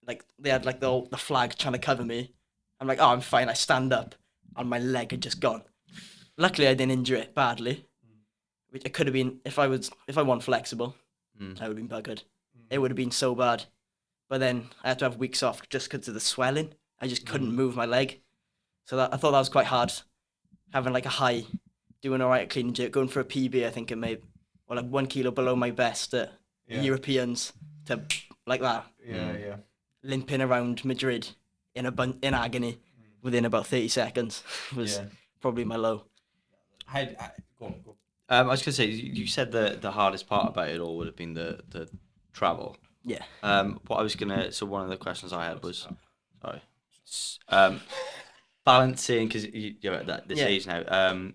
Like they had like the flag trying to cover me. I'm like, "Oh, I'm fine." I stand up, and my leg had just gone. Luckily, I didn't injure it badly. Which it could have been if I wasn't flexible, I would have been buggered. It would have been so bad. But then I had to have weeks off just because of the swelling. I just couldn't move my leg. So I thought that was quite hard. Having like a high, doing all right at clean and jerk, going for a PB, I think it may, or like 1 kilo below my best at Europeans to like that. Yeah. Limping around Madrid in agony within about 30 seconds was probably my low. Go on. I was gonna say, you said the hardest part about it all would have been the travel. Yeah. What I was gonna, so one of the questions I had was, balancing, because you're at this age now.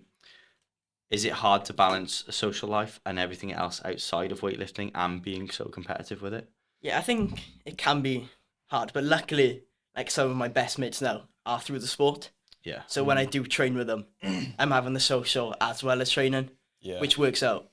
Is it hard to balance a social life and everything else outside of weightlifting and being so competitive with it? Yeah, I think it can be hard, but luckily, like some of my best mates now are through the sport. Yeah. So when I do train with them, I'm having the social as well as training, which works out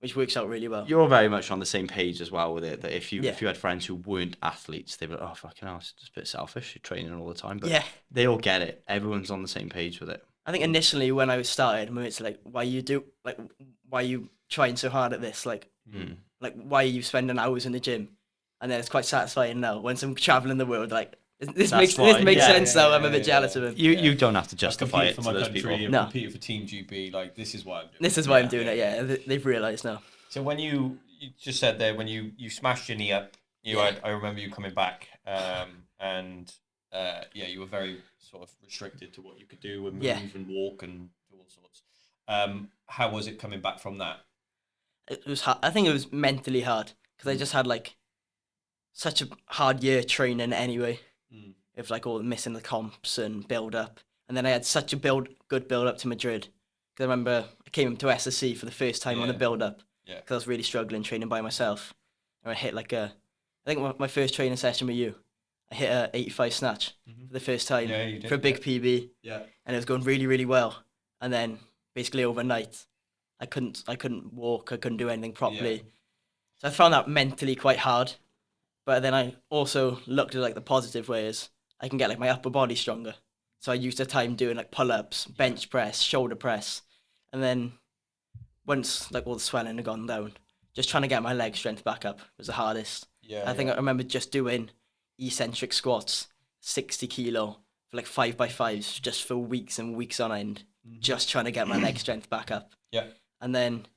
really well. You're very much on the same page as well with it. That if you Yeah. had friends who weren't athletes, they'd be like, "Oh fucking hell, it's just a bit selfish. You're training all the time." But Yeah. they all get it. Everyone's on the same page with it. I think initially when I started, my mates were like, why are you trying so hard at this? Like why are you spending hours in the gym? And then it's quite satisfying now when some traveling the world, like, this makes sense now. I'm a bit jealous of him. You don't have to justify it for to my those country, people. I've No. competed for Team GB. Like, this is why I'm doing This is why I'm doing it. Yeah, they've realised now. So when you just said there, when you smashed your knee up, I remember you coming back, and you were very sort of restricted to what you could do and move and walk and do all sorts. How was it coming back from that? It was hard. I think it was mentally hard because I just had like such a hard year training anyway. Of like all missing the comps and build up, and then I had such a good build up to Madrid. Because I remember I came to SSC for the first time on the build up. Yeah. Because I was really struggling training by myself, and I hit like I think my first training session with you, I hit a 85 snatch for the first time for a big PB. Yeah. And it was going really, really well. And then basically overnight, I couldn't walk. I couldn't do anything properly. Yeah. So I found that mentally quite hard. But then I also looked at like the positive ways I can get like my upper body stronger. So I used the time doing like pull-ups, bench press, shoulder press. And then once like all the swelling had gone down, just trying to get my leg strength back up was the hardest. Yeah. I think I remember just doing eccentric squats, 60 kilo for like 5x5s just for weeks and weeks on end, just trying to get my leg strength back up. Yeah. And then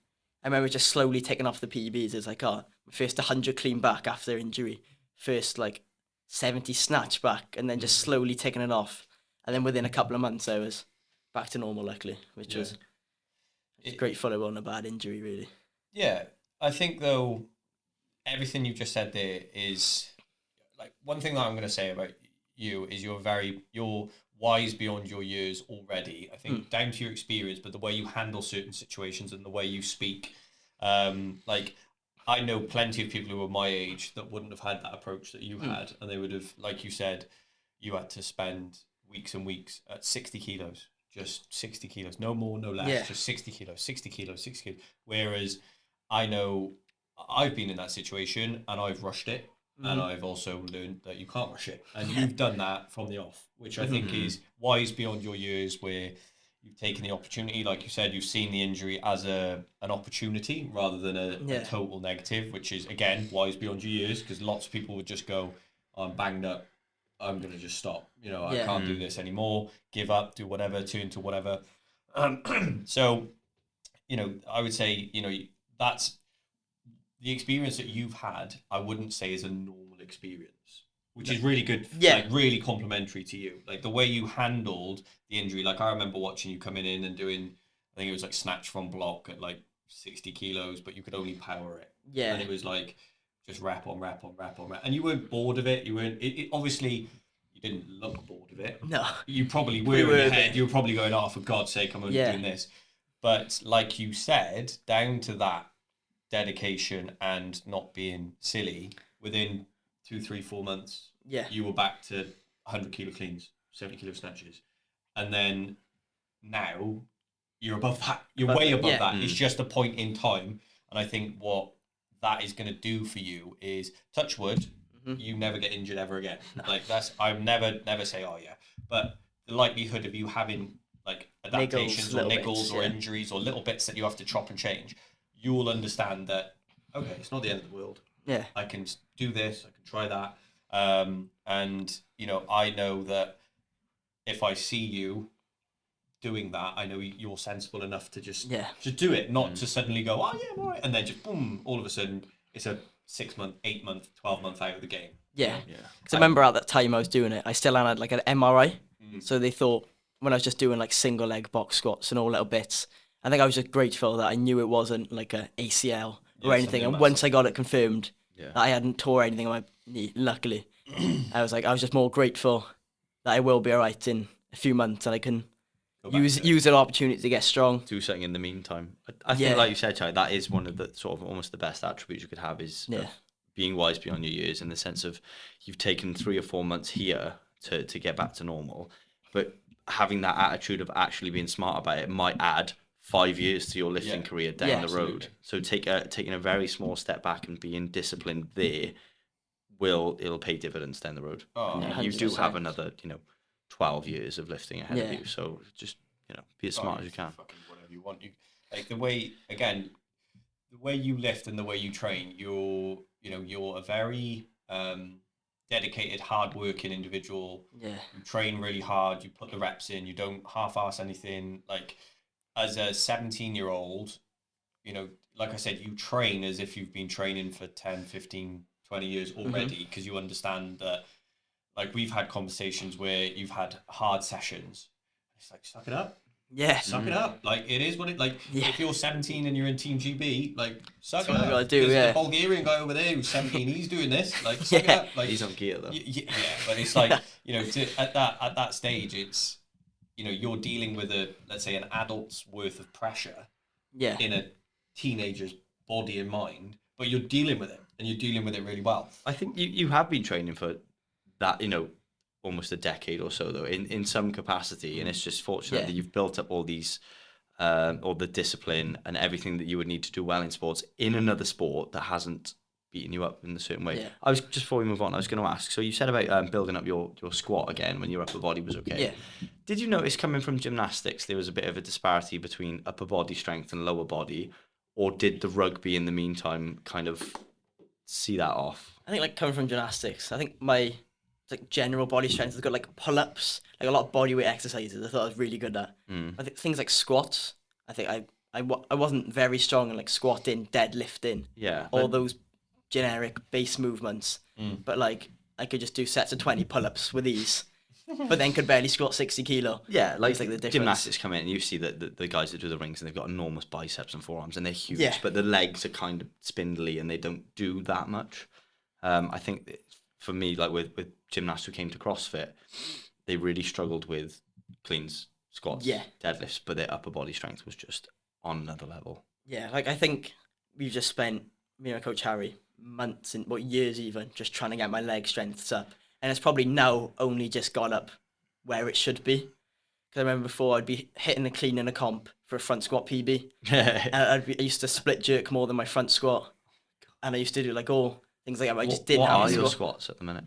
I remember just slowly taking off the PBs. It's like, my first 100 clean back after injury, first like 70 snatch back, and then just slowly taking it off. And then within a couple of months, I was back to normal, luckily, which was great follow on a bad injury, really. Yeah. I think, though, everything you've just said there is, like, one thing that I'm going to say about you is you're wise beyond your years already. I think down to your experience, but the way you handle certain situations and the way you speak. Like, I know plenty of people who were my age that wouldn't have had that approach that you had, and they would have, like you said, you had to spend weeks and weeks at 60 kilos, just 60 kilos, no more, no less, just 60 kilos, 60 kilos, 60 kilos. Whereas I know I've been in that situation and I've rushed it, and I've also learned that you can't rush it, and you've done that from the off, which I think is wise beyond your years, where You've taken the opportunity, like you said, you've seen the injury as an opportunity rather than a total negative, which is, again, wise beyond your years, because lots of people would just go, I'm banged up, I'm going to just stop. I can't do this anymore, give up, do whatever, turn to whatever. So, I would say, that's the experience that you've had, I wouldn't say is a normal experience. Which is really good, like really complimentary to you. Like the way you handled the injury. Like I remember watching you coming in and doing, I think it was like snatch from block at like 60 kilos, but you could only power it. Yeah. And it was like just rep on rep. And you weren't bored of it. You weren't, obviously, you didn't look bored of it. No. You probably were in your head. You were probably going, oh, for God's sake, I'm only doing this. But like you said, down to that dedication and not being silly, within 2, 3, 4 months, you were back to 100 kilo cleans, 70 kilo snatches. And then now you're above that. You're way above that. It's just a point in time. And I think what that is going to do for you is, touch wood, you never get injured ever again. No. Like I never say, oh yeah. But the likelihood of you having like adaptations or niggles or injuries or little bits that you have to chop and change, you will understand that, okay, it's not the end of the world. Yeah. I can do this, I can try that. And, I know that if I see you doing that, I know you're sensible enough to just do it, not to suddenly go, oh yeah, I'm all right. And then just boom, all of a sudden it's a 6 month, 8 month, 12 month out of the game. Yeah. Because I remember at that time I was doing it, I still had like an MRI. So they thought when I was just doing like single leg box squats and all little bits, I think I was just grateful that I knew it wasn't like a ACL or anything. And once I got it confirmed that I hadn't tore anything on my knee, luckily, I was just more grateful that I will be all right in a few months and I can use an opportunity to get strong. Do something in the meantime. I think, like you said, Charlie, that is one of the sort of almost the best attributes you could have is being wise beyond your years, in the sense of you've taken 3 or 4 months here to get back to normal, but having that attitude of actually being smart about it might add 5 years to your lifting career down the road. So taking a very small step back and being disciplined there it'll pay dividends down the road. You do have another 12 years of lifting ahead of you, so just be as smart as you can. Fucking whatever you want. Like the way you lift and the way you train, you're a very dedicated, hard-working individual. You train really hard, you put the reps in, you don't half-ass anything. Like as a 17-year-old, like I said, you train as if you've been training for 10, 15, 20 years already, because you understand that, like, we've had conversations where you've had hard sessions. It's like, suck it up. Yeah. Suck it up. Like, it is what it, like, if you're 17 and you're in Team GB, like, suck it up. Gotta do, the Bulgarian guy over there who's 17, he's doing this. Like, suck it up. Like, he's on gear, though. But it's like, at that stage, it's, you're dealing with let's say, an adult's worth of pressure in a teenager's body and mind, but you're dealing with it, and you're dealing with it really well. I think you have been training for that, almost a decade or so, though, in some capacity, and it's just fortunate that you've built up all these, all the discipline and everything that you would need to do well in sports in another sport that hasn't beaten you up in a certain way. I was, just before we move on, I was going to ask, so you said about building up your squat again when your upper body was okay. Did you notice, coming from gymnastics, there was a bit of a disparity between upper body strength and lower body, or did the rugby in the meantime kind of see that off? I think, like, coming from gymnastics, I think my general body strength has got like pull-ups, like a lot of bodyweight exercises. I thought I was really good at. I think things like squats, I think I wasn't very strong in like squatting, deadlifting, all those generic base movements. But like I could just do sets of 20 pull-ups with ease, but then could barely squat 60 kilo. Yeah, like the difference. Gymnastics come in and you see that the guys that do the rings and they've got enormous biceps and forearms and they're huge, but the legs are kind of spindly and they don't do that much. I think for me, like with gymnasts who came to CrossFit, they really struggled with cleans, squats, deadlifts, but their upper body strength was just on another level. Yeah, like I think we've just spent, me and my coach Harry, months and years even, just trying to get my leg strengths up. And it's probably now only just got up where it should be. Because I remember before I'd be hitting a clean in a comp for a front squat PB. And I used to split jerk more than my front squat. And I used to do like all things like that, but I just didn't have What are your squats at the minute?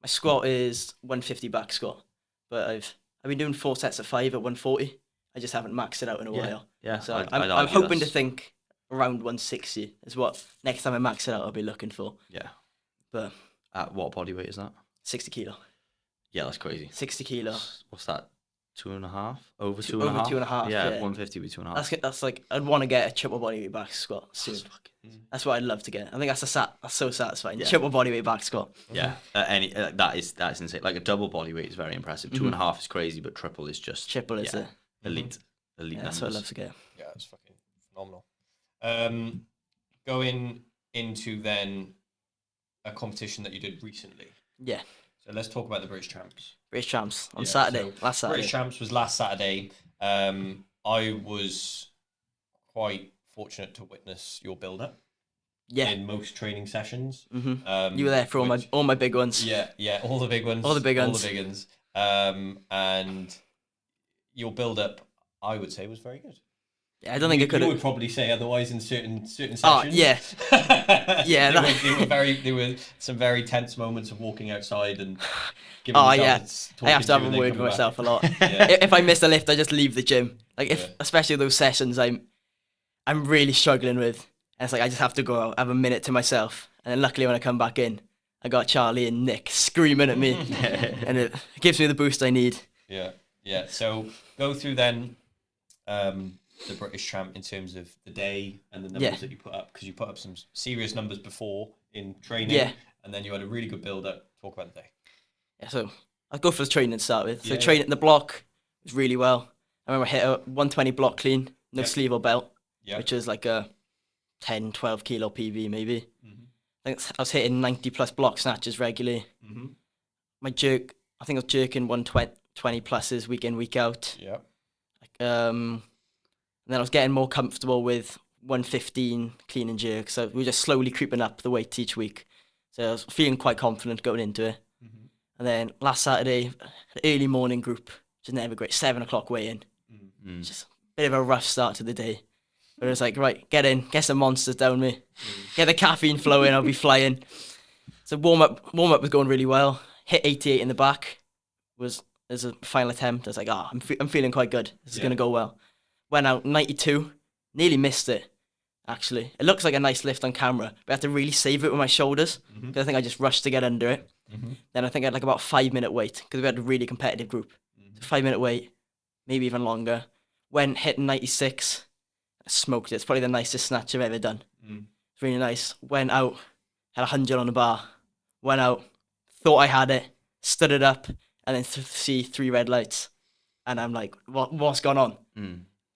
My squat is 150 back squat, but I've been doing 4 sets of 5 at 140, I just haven't maxed it out in a Yeah. while. Yeah, So I'd I'm argue hoping to that's- think around 160 is what next time I max it out I'll be looking for. Yeah. But At what body weight is that? 60 kilo. Yeah, that's crazy. 60 kilo. What's that? 2.5? Over Two- 2.5? over 2.5, Yeah, yeah. 150 be 2.5. That's like I'd want to get a triple bodyweight back squat soon. That's what I'd love to get. I think that's so satisfying. Yeah. Triple bodyweight back squat. Yeah, that's insane. Like a double body weight is very impressive. 2.5 is crazy, but triple is just Triple is yeah, elite. Yeah, that's what I'd love to get. Yeah, it's fucking phenomenal. Going into then a competition that you did recently. Yeah. So let's talk about the British Champs. British Champs on Yeah, Saturday. so Last Saturday. British Champs was last Saturday. I was quite fortunate to witness your build-up Yeah. in most training sessions. Mm-hmm. You were there for all my big ones. Yeah, all the big ones. All the big ones. All the big ones. And your build-up, I would say, was very good. Yeah, I don't think it could You have. would probably say otherwise in certain sessions. Oh, yeah. Yeah, there were some very tense moments of walking outside and giving Oh yourself yeah, I have to have a and then word with coming myself back. a lot. Yeah. If I miss a lift, I just leave the gym. Like Yeah. especially those sessions I'm really struggling with, and it's like I just have to go out, have a minute to myself, and then luckily when I come back in, I got Charlie and Nick screaming at me, and it gives me the boost I need. Yeah. So go through then the British Champ in terms of the day and the numbers that you put up, because you put up some serious numbers before in training, and then you had a really good build-up. Talk about the day. Yeah, so I'll go for the training to start with. So Yeah, training the block was really well. I remember I hit a 120 block clean, no sleeve or belt, Yeah. which was like a 10, 12 kilo PB maybe. I think I was hitting 90 plus block snatches regularly. My jerk, I think I was jerking 120 pluses week in, week out. Yeah. And then I was getting more comfortable with 115 clean and jerk. So we were just slowly creeping up the weight each week. So I was feeling quite confident going into it. And then last Saturday, early morning group, which is never great, 7 o'clock weigh-in. Just a bit of a rough start to the day. But it was like, right, get in, get some monsters down me. Get the caffeine flowing, I'll be flying. So warm up was going really well. Hit 88 in the back as a final attempt. I was like, I'm feeling quite good. This is going to go well. Went out 92, nearly missed it, actually. It looks like a nice lift on camera, but I had to really save it with my shoulders, because I think I just rushed to get under it. Then I think I had like about 5-minute wait, because we had a really competitive group. So 5-minute wait, maybe even longer. Went, hit 96, smoked it. It's probably the nicest snatch I've ever done. It's really nice. Went out, had 100 on the bar. Went out, thought I had it, stood it up, and then see 3 red lights. And I'm like, what's gone on?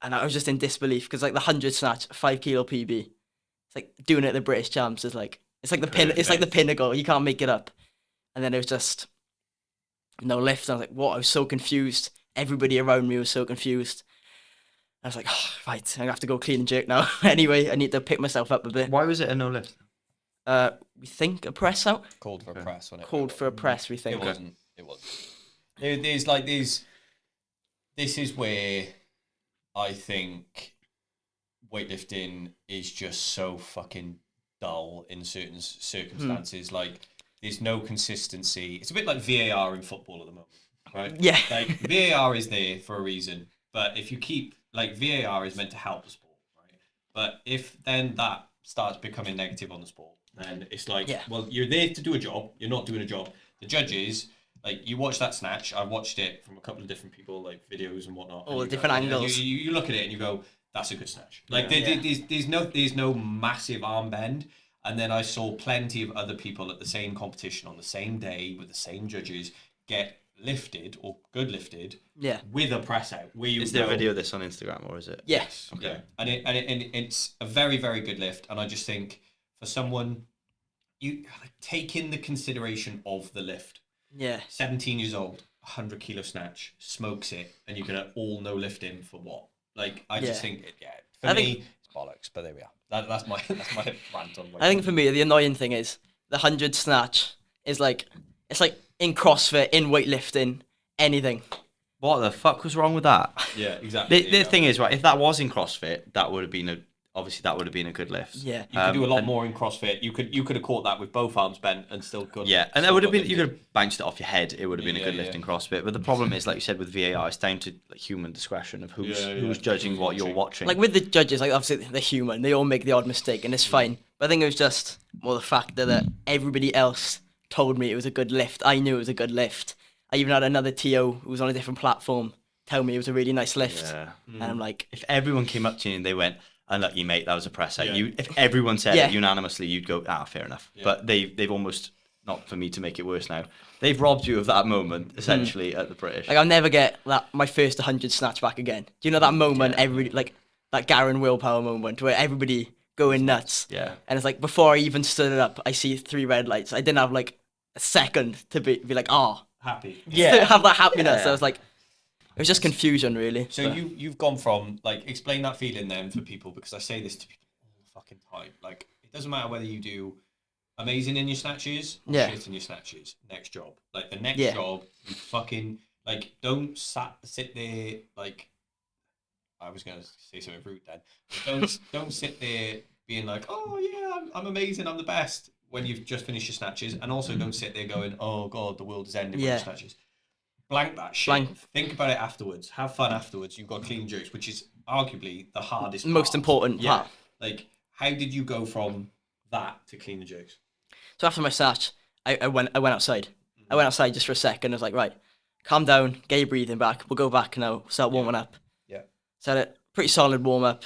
And I was just in disbelief, because like the 100 snatch, 5 kilo PB, it's like doing it at the British Champs is like, it's like the pinnacle. You can't make it up. And then it was just no lift. I was like, what? I was so confused. Everybody around me was so confused. I was like, right, I'm gonna have to go clean and jerk now. Anyway, I need to pick myself up a bit. Why was it a no lift? We think a press out. Called for a press, wasn't it? Called for a press. We think. It wasn't. There's like these. This is where I think weightlifting is just so fucking dull in certain circumstances. Like there's no consistency. It's a bit like VAR in football at the moment, right? Yeah. Like VAR is there for a reason, but if you keep like VAR is meant to help the sport, right? But if then that starts becoming negative on the sport, then it's like, well, you're there to do a job. You're not doing a job. The judges. Like, you watch that snatch, I've watched it from a couple of different people, like, videos and whatnot. All the different angles. You look at it and you go, that's a good snatch. Like, there's no massive arm bend. And then I saw plenty of other people at the same competition on the same day with the same judges get lifted or good lifted with a press out. Is there a video of this on Instagram, or is it? Yes. Okay. Yeah. And it's a very, very good lift. And I just think for someone, you take in the consideration of the lift. Yeah. 17 years old, 100 kilo snatch, smokes it, and you're gonna all no lift him for what? Like, I just think, for me, it's bollocks. But there we are. That's my rant on. I think for me, the annoying thing is the 100 snatch is like, it's like in CrossFit, in weightlifting, anything. What the fuck was wrong with that? Yeah, exactly. The thing is, right, if that was in CrossFit, that would have been obviously that would have been a good lift. Yeah. You could do a lot and- more in CrossFit. You could have caught that with both arms bent and still good. Yeah, and that would have been, you could have bounced it off your head. It would have been a good lift yeah. in CrossFit. But the problem is, like you said, with VAR, it's down to like, human discretion of who's judging what you're watching. Like with the judges, like obviously they're human. They all make the odd mistake, and it's fine. But I think it was just more the fact that everybody else told me it was a good lift. I knew it was a good lift. I even had another TO who was on a different platform tell me it was a really nice lift. Yeah. And I'm like, If everyone came up to you and they went, "Unlucky mate, that was a press out," if everyone said it unanimously, you'd go, fair enough. Yeah. But they've almost, not for me to make it worse now, they've robbed you of that moment essentially at the British. like I'll never get my first 100 snatch back again. Do you know that moment? Everybody like that Garen willpower moment where everybody going nuts. Yeah. And it's like before I even stood it up, I see 3 red lights. I didn't have like a second to be like, happy. Yeah, have that happiness. So I was like, it was just confusion, really. So you've gone from like, explain that feeling then for people, because I say this to people all the fucking time. Like, it doesn't matter whether you do amazing in your snatches or shit in your snatches. Next job, like the next job, you fucking like don't sit there like. I was gonna say something rude then. But don't sit there being like, oh yeah, I'm amazing, I'm the best, when you've just finished your snatches, and also don't sit there going, oh god, the world is ending with your snatches. Blank that shit. Think about it afterwards. Have fun afterwards. You've got clean jerks, which is arguably the hardest most important part. Like, how did you go from that to clean the jerks? So after my snatch, I went outside. I went outside just for a second. I was like, right, calm down, get your breathing back. We'll go back now. Start warming up. Yeah. So I had a pretty solid warm up.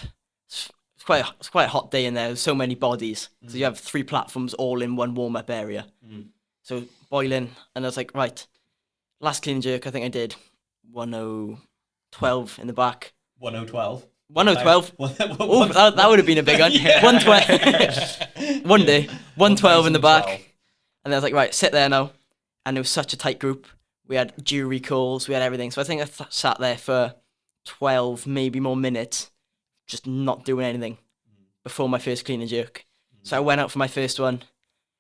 It's quite a hot day in there. There's so many bodies. So you have 3 platforms all in one warm up area. So boiling, and I was like, right. Last clean jerk, I think I did 1012 in the back. 1012. 1012. Oh, that would have been a big one. 112. One day, 112 in the back. And I was like, right, sit there now. And it was such a tight group. We had jury calls, we had everything. So I think I sat there for 12, maybe more minutes, just not doing anything before my first clean and jerk. So I went out for my first one,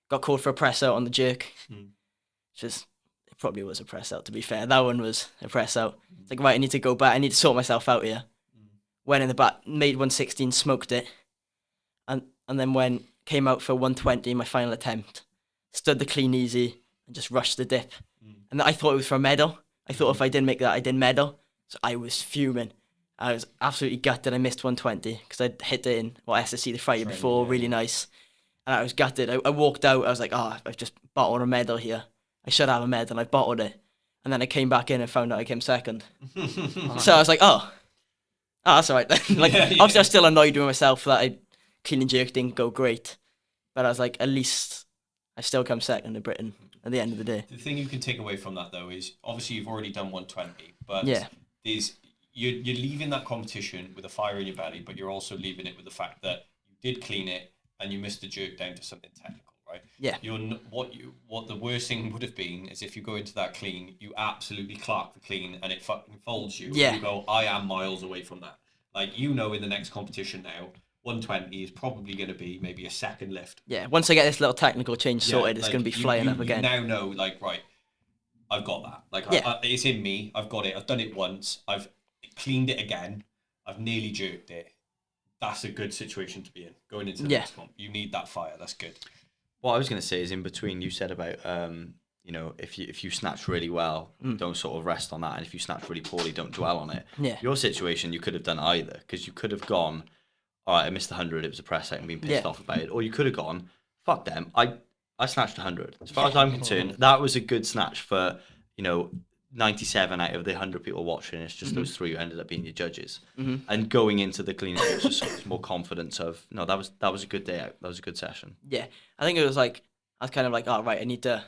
got called for a press out on the jerk, which is... probably was a press out, to be fair. That one was a press out. It's like, right, I need to go back. I need to sort myself out here. Went in the back, made 116, smoked it. And then came out for 120, my final attempt. Stood the clean easy and just rushed the dip. And I thought it was for a medal. I thought if I didn't make that, I didn't medal. So I was fuming. I was absolutely gutted. I missed 120 because I'd hit it in SSC the Friday before, really nice. And I was gutted. I walked out. I was like, I've just bottled a medal here. I should have a med, and I bottled it. And then I came back in and found out I came second. So I was like, that's all right then. Obviously I was still annoyed with myself that I clean and jerk didn't go great. But I was like, at least I still come second in Britain at the end of the day. The thing you can take away from that, though, is obviously you've already done 120, but you're leaving that competition with a fire in your belly, but you're also leaving it with the fact that you did clean it and you missed the jerk down to something technical. Right? Yeah. What the worst thing would have been is if you go into that clean, you absolutely clock the clean and it fucking folds you. Yeah. And you go, I am miles away from that. Like, in the next competition now, 120 is probably going to be maybe a second lift. Yeah. Once I get this little technical change sorted, it's going to be flying up again. You now know, like, right, I've got that. Like, it's in me. I've got it. I've done it once. I've cleaned it again. I've nearly jerked it. That's a good situation to be in going into the next one. You need that fire. That's good. What I was going to say is in between, you said about, if you snatch really well, don't sort of rest on that. And if you snatch really poorly, don't dwell on it. Yeah. Your situation, you could have done either, because you could have gone, all right, I missed 100, it was a press out and been pissed off about it. Or you could have gone, fuck them, I snatched 100. As far as I'm concerned, that was a good snatch for, 97 out of the 100 people watching. It's just those 3 who ended up being your judges. And going into the cleaning, it was just so much more confidence of, no, that was a good day out. That was a good session. Yeah. I think it was like, I was kind of like, right, I need to,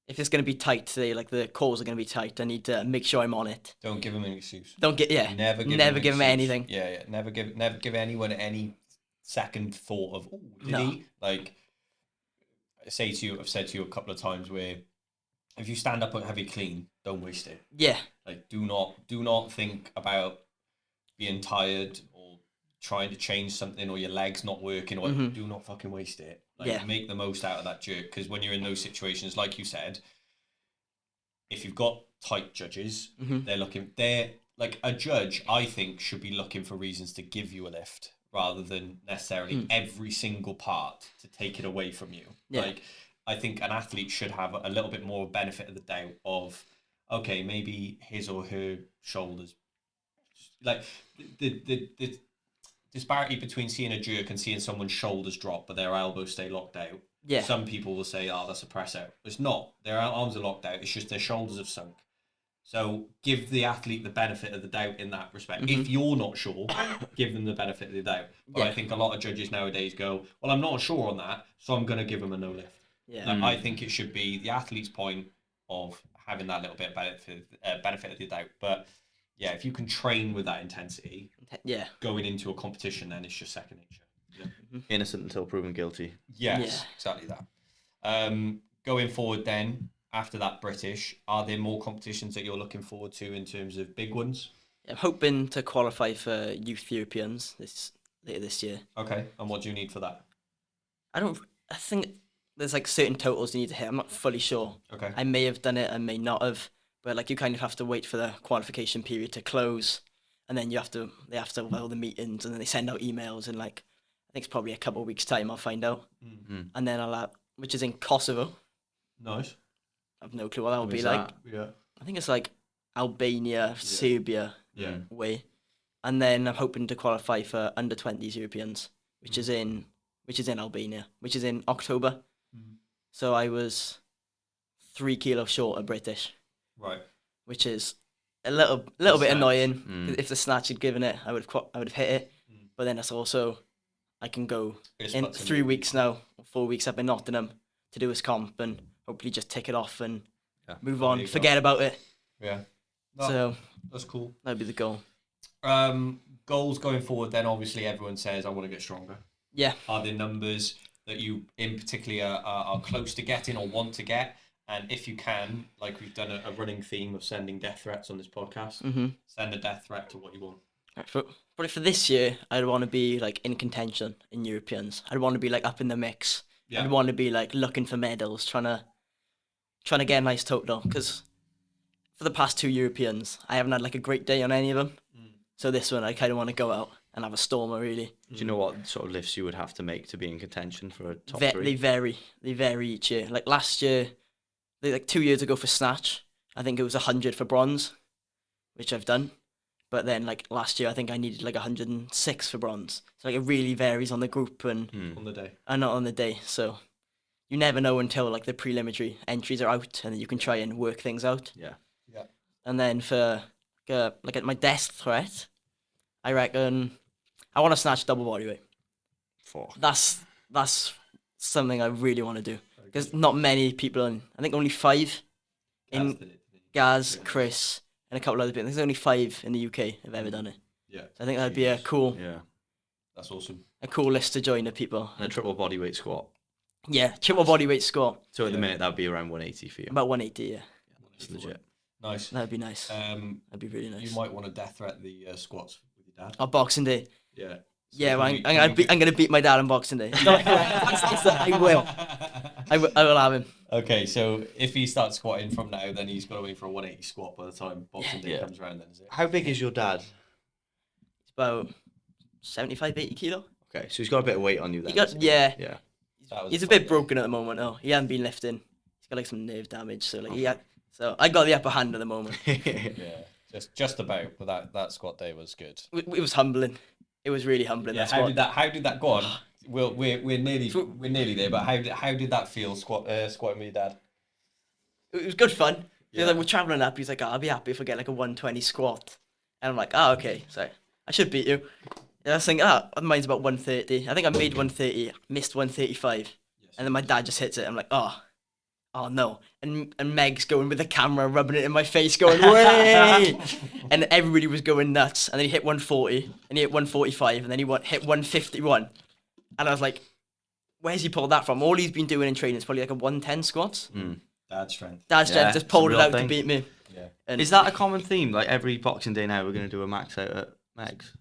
if it's going to be tight today, like the calls are going to be tight, I need to make sure I'm on it. Don't give them an excuse. Never give them anything. Yeah. Never give anyone any second thought of, did he? Like, I've said to you a couple of times where if you stand up and have it clean, don't waste it. Yeah. Like, do not think about being tired or trying to change something or your legs not working. Or do not fucking waste it. Like, make the most out of that jerk, because when you're in those situations, like you said, if you've got tight judges, they're like a judge, I think, should be looking for reasons to give you a lift rather than necessarily every single part to take it away from you. Yeah. Like, I think an athlete should have a little bit more benefit of the doubt of, okay, maybe his or her shoulders, like the disparity between seeing a jerk and seeing someone's shoulders drop but their elbows stay locked out. Yeah. Some people will say, oh, that's a press out. It's not. Their arms are locked out. It's just their shoulders have sunk. So give the athlete the benefit of the doubt in that respect. If you're not sure, give them the benefit of the doubt. But I think a lot of judges nowadays go, well, I'm not sure on that, so I'm going to give them a no lift. Yeah. Like, I think it should be the athlete's point of having that little bit of benefit of the doubt. But yeah, if you can train with that intensity, going into a competition, then it's just second nature. Yeah. Innocent until proven guilty. Yes, exactly that. Going forward then, after that British, are there more competitions that you're looking forward to in terms of big ones? I'm hoping to qualify for Youth Europeans later this year. Okay, and what do you need for that? I think there's like certain totals you need to hit. I'm not fully sure. Okay. I may have done it, I may not have, but like you kind of have to wait for the qualification period to close, and then they have to have all the meetings, and then they send out emails, and like I think it's probably a couple of weeks time I'll find out, and then which is in Kosovo. Nice. I have no clue what that would be that? like. Yeah. I think it's like Albania, Serbia way. And then I'm hoping to qualify for under 20s Europeans, which is in Albania, which is in October. So I was 3 kilos short of British. Right. Which is a little bit annoying. If the snatch had given it, I would have hit it. But then it's also I can go in 3 weeks now, or 4 weeks up in Nottingham to do this comp and hopefully just tick it off and move on, forget about it. Yeah. So that's cool. That'd be the goal. Goals going forward then, obviously everyone says I want to get stronger. Yeah. Are there numbers that you in particular are close to getting or want to get? And if you can, like we've done a running theme of sending death threats on this podcast, send a death threat to what you want. But for this year, I'd want to be like in contention in Europeans. I'd want to be like up in the mix. Yeah. I'd want to be like looking for medals, trying to get a nice total. Because for the past 2 Europeans, I haven't had like a great day on any of them. So this one, I kind of want to go out and have a stormer, really. Do you know what sort of lifts you would have to make to be in contention for a top 3? They vary each year. Like last year, like 2 years ago for snatch, I think it was 100 for bronze, which I've done. But then like last year, I think I needed like 106 for bronze. So like it really varies on the group and on the day. And not on the day. So you never know until like the preliminary entries are out, and then you can try and work things out. Yeah. And then for like at my death threat, I reckon I want to snatch double bodyweight. That's something I really want to do, because not many people, I think only 5 in Gaz, Chris, and a couple other people. There's only 5 in the UK have ever done it. Yeah. So I think that'd be a cool. Yeah. That's awesome. A cool list to join of people. And a triple bodyweight squat. Yeah, triple bodyweight squat. So at the minute that'd be around 180 for you. About 180, yeah. That's legit. Nice. That'd be nice. That'd be really nice. You might want to death threat the squats with your dad. On Boxing Day. Yeah. So yeah, well, I'm gonna beat my dad on Boxing Day. I will. I will have him. Okay, so if he starts squatting from now, then he's got to wait for a 180 squat by the time Boxing Day comes around. Then is it? How big is your dad? It's about 75, 80 kilo. Okay, so he's got a bit of weight on you then. Yeah. He's a bit broken at the moment. Oh, he hasn't been lifting. He's got like some nerve damage, so like So I got the upper hand at the moment. Yeah, just about. But that squat day was good. It was humbling. It was really humbling. Yeah. How did that go on? We're nearly there. But how did that feel? Squatting with your dad. It was good fun. Yeah. Like, we're traveling up. He's like, I'll be happy if I get like a 120 squat. And I'm like, okay, so I should beat you. And I was thinking, mine's about 130. I think I made 130, missed 135, and then my dad just hits it. I'm like, oh no. And Meg's going with the camera, rubbing it in my face, going, way! And everybody was going nuts. And then he hit 140, and he hit 145, and then he hit 151. And I was like, where's he pulled that from? All he's been doing in training is probably like a 110 squats. Dad strength. Just pulled it out to beat me. Yeah. And is that a common theme? Like every Boxing Day now, we're going to do a max out at Meg's?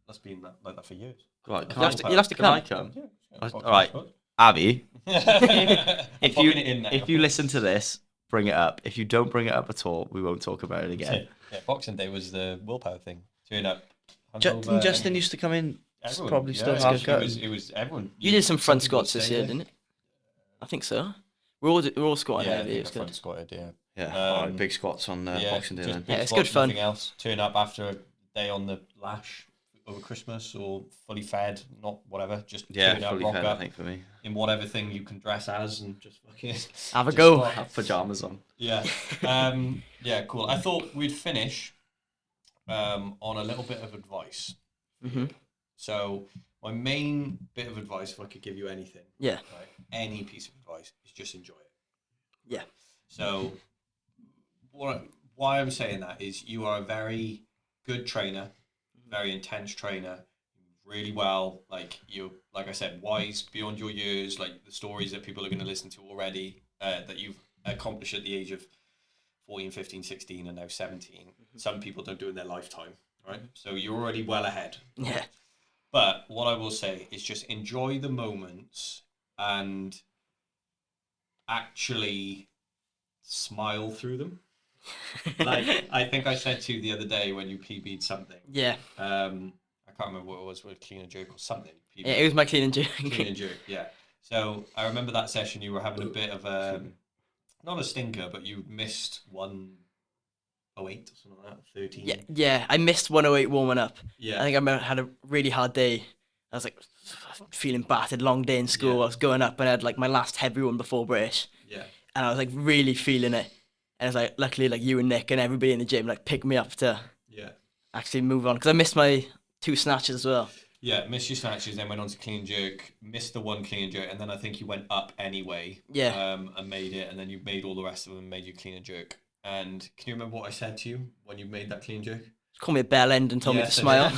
That's been like that for years. Right, you'll have to come. I come? Yeah, all right, Abby. If you listen to this, bring it up. If you don't bring it up at all, we won't talk about it again. Yeah, Boxing Day was the willpower thing. Turn up. Justin used to come in everyone. probably yeah, still it half was, cut. it was everyone. You did some front people squats this stay year, there. didn't it? I think so. We're all squatting Yeah, I heavy. think It was I front good. squatted, yeah. Yeah, all right, big squats on Boxing Day just then. big Yeah, it's squats, good fun. Nothing else. Turn up after a day on the lash over Christmas or fully fed, not whatever. Just Yeah, turn up, fully rock fed, up I think, for me. in whatever thing you can dress as and just fucking Have a just go. squat. Have pajamas on. Yeah. Yeah, cool. I thought we'd finish on a little bit of advice. Mhm. So my main bit of advice, if I could give you anything, Yeah. right, any piece of advice, is just enjoy it. Yeah. So why I'm saying that is you are a very good trainer, very intense trainer, really well. Like you, like I said, wise beyond your years. Like the stories that people are going to listen to already that you've accomplished at the age of 14, 15, 16, and now 17. Some people don't do in their lifetime, right? So you're already well ahead. Yeah. But what I will say is just enjoy the moments and actually smile through them. Like I think I said to you the other day when you PB'd something. Yeah. I can't remember what it was, with clean and jerk or something. Yeah, it was my clean and jerk. Clean and jerk, yeah. So I remember that session you were having a bit of not a stinker, but you missed 108 or something like that, 13. Yeah. I missed 108 warming up. Yeah. I think I had a really hard day. I was like feeling battered, long day in school. Yeah. I was going up and I had like my last heavy one before British. Yeah. And I was like really feeling it. And it was like, luckily, like you and Nick and everybody in the gym like picked me up to actually move on because I missed my 2 snatches as well. Yeah, missed your snatches, then went on to clean and jerk, missed the 1 clean and jerk, and then I think you went up anyway. Yeah. And made it, and then you made all the rest of them and made you clean and jerk. And can you remember what I said to you when you made that clean and jerk? Call me a bell end and told me to so- smile.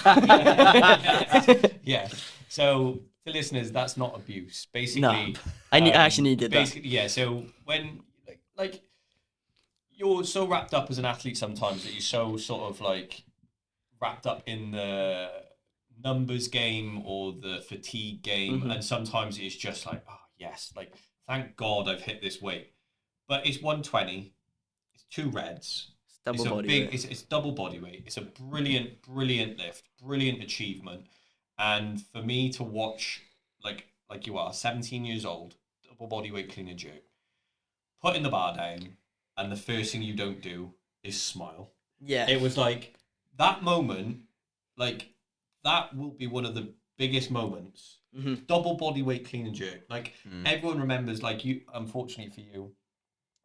Yeah. So to listeners, that's not abuse. Basically, No, I actually needed that. basically, yeah. So when like you're so wrapped up as an athlete sometimes that you're so sort of like wrapped up in the numbers game or the fatigue game, and sometimes it's just like, oh yes, like thank God I've hit this weight. But it's 120. It's 2 reds. Double It's a body big. weight. It's double body weight. It's a brilliant lift, brilliant achievement. And for me to watch, like you are, 17 years old, double body weight clean and jerk, putting the bar down, and the first thing you don't do is smile. Yeah. It was like that moment, like that will be one of the biggest moments. Double body weight clean and jerk. Like everyone remembers, like you, unfortunately for you,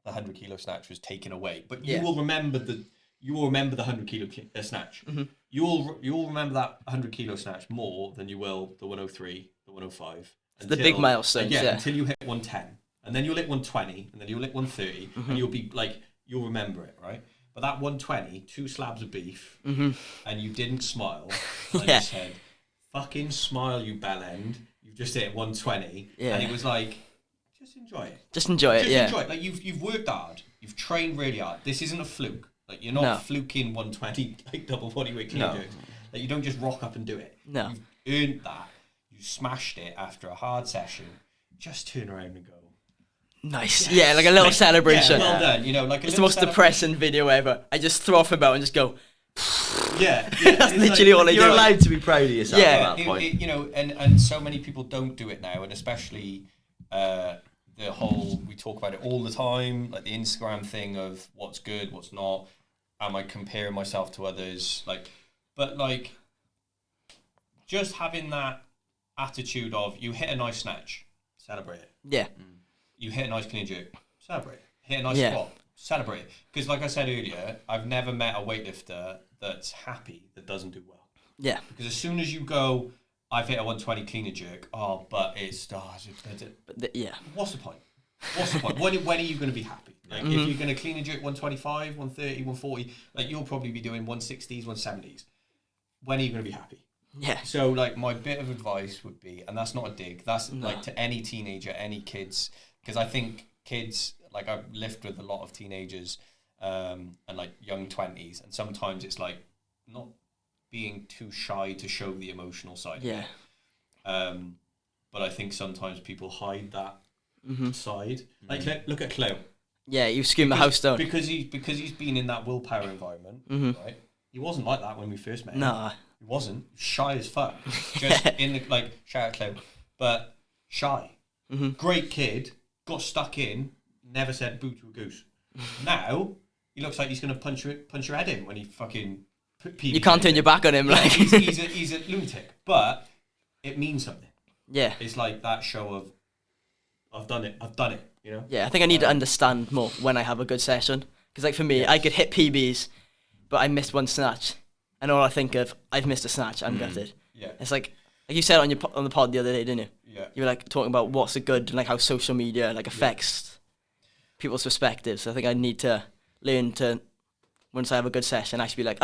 the 100 kilo snatch was taken away, but you will remember the 100 kilo snatch. You will remember that 100 kilo snatch more than you will the 103, the 105. The big milestones, yeah. Until you hit 110, and then you'll hit 120, and then you'll hit 130, and you'll be like, you'll remember it, right? But that 120, 2 slabs of beef, and you didn't smile, and you said, fucking smile, you bell end. You've just hit 120, and it was like, just enjoy it. Just enjoy it, Just enjoy it. Like you've worked hard. You've trained really hard. This isn't a fluke. Like you're not fluking 120 like double body weight clean jerks. Like you don't just rock up and do it. No. You've earned that. You smashed it after a hard session. Just turn around and go, Nice. Yeah, like a little celebration. Yeah, well done. You know, like It's the most depressing video ever. I just throw off about and just go. Yeah. That's literally all I do. You're allowed to be proud of yourself at that point. you know, and so many people don't do it now, and especially the whole, we talk about it all the time, like the Instagram thing of what's good, what's not. Am I comparing myself to others? But just having that attitude of you hit a nice snatch, celebrate it. Yeah. You hit a nice clean jerk, celebrate it. Hit a nice squat, celebrate it. Because like I said earlier, I've never met a weightlifter that's happy that doesn't do well. Yeah. Because as soon as you go, I've hit a 120 clean and jerk, but it's Yeah. what's the point? What's the point? When are you going to be happy? Like if you're going to clean and jerk 125, 130, 140, like you'll probably be doing 160s, 170s. When are you going to be happy? Yeah. So like my bit of advice would be, and that's not a dig, that's like to any teenager, any kids, because I think kids, like I've lived with a lot of teenagers and like young 20s, and sometimes it's like not being too shy to show the emotional side. Yeah. But I think sometimes people hide that side. Like look at Cleo. Yeah, you scream the house down. Because he's been in that willpower environment, right? He wasn't like that when we first met him. No. He wasn't. Shy as fuck. Just in the, like, shout out Clem, but shy. Mm-hmm. Great kid, got stuck in, never said boo to a goose. Now, he looks like he's going to punch your head in when he fucking... You can't turn your back on him. Like he's a lunatic, but it means something. Yeah. It's like that show of, I've done it, you know? Yeah, I think I need to understand more when I have a good session. Because, like, for me, I could hit PBs, but I missed one snatch. And all I think of, I've missed a snatch, I'm gutted. Yeah. It's like you said on the pod the other day, didn't you? Yeah. You were, like, talking about what's a good, and, like, how social media, like, affects people's perspectives. I think I need to learn to, once I have a good session, actually be like,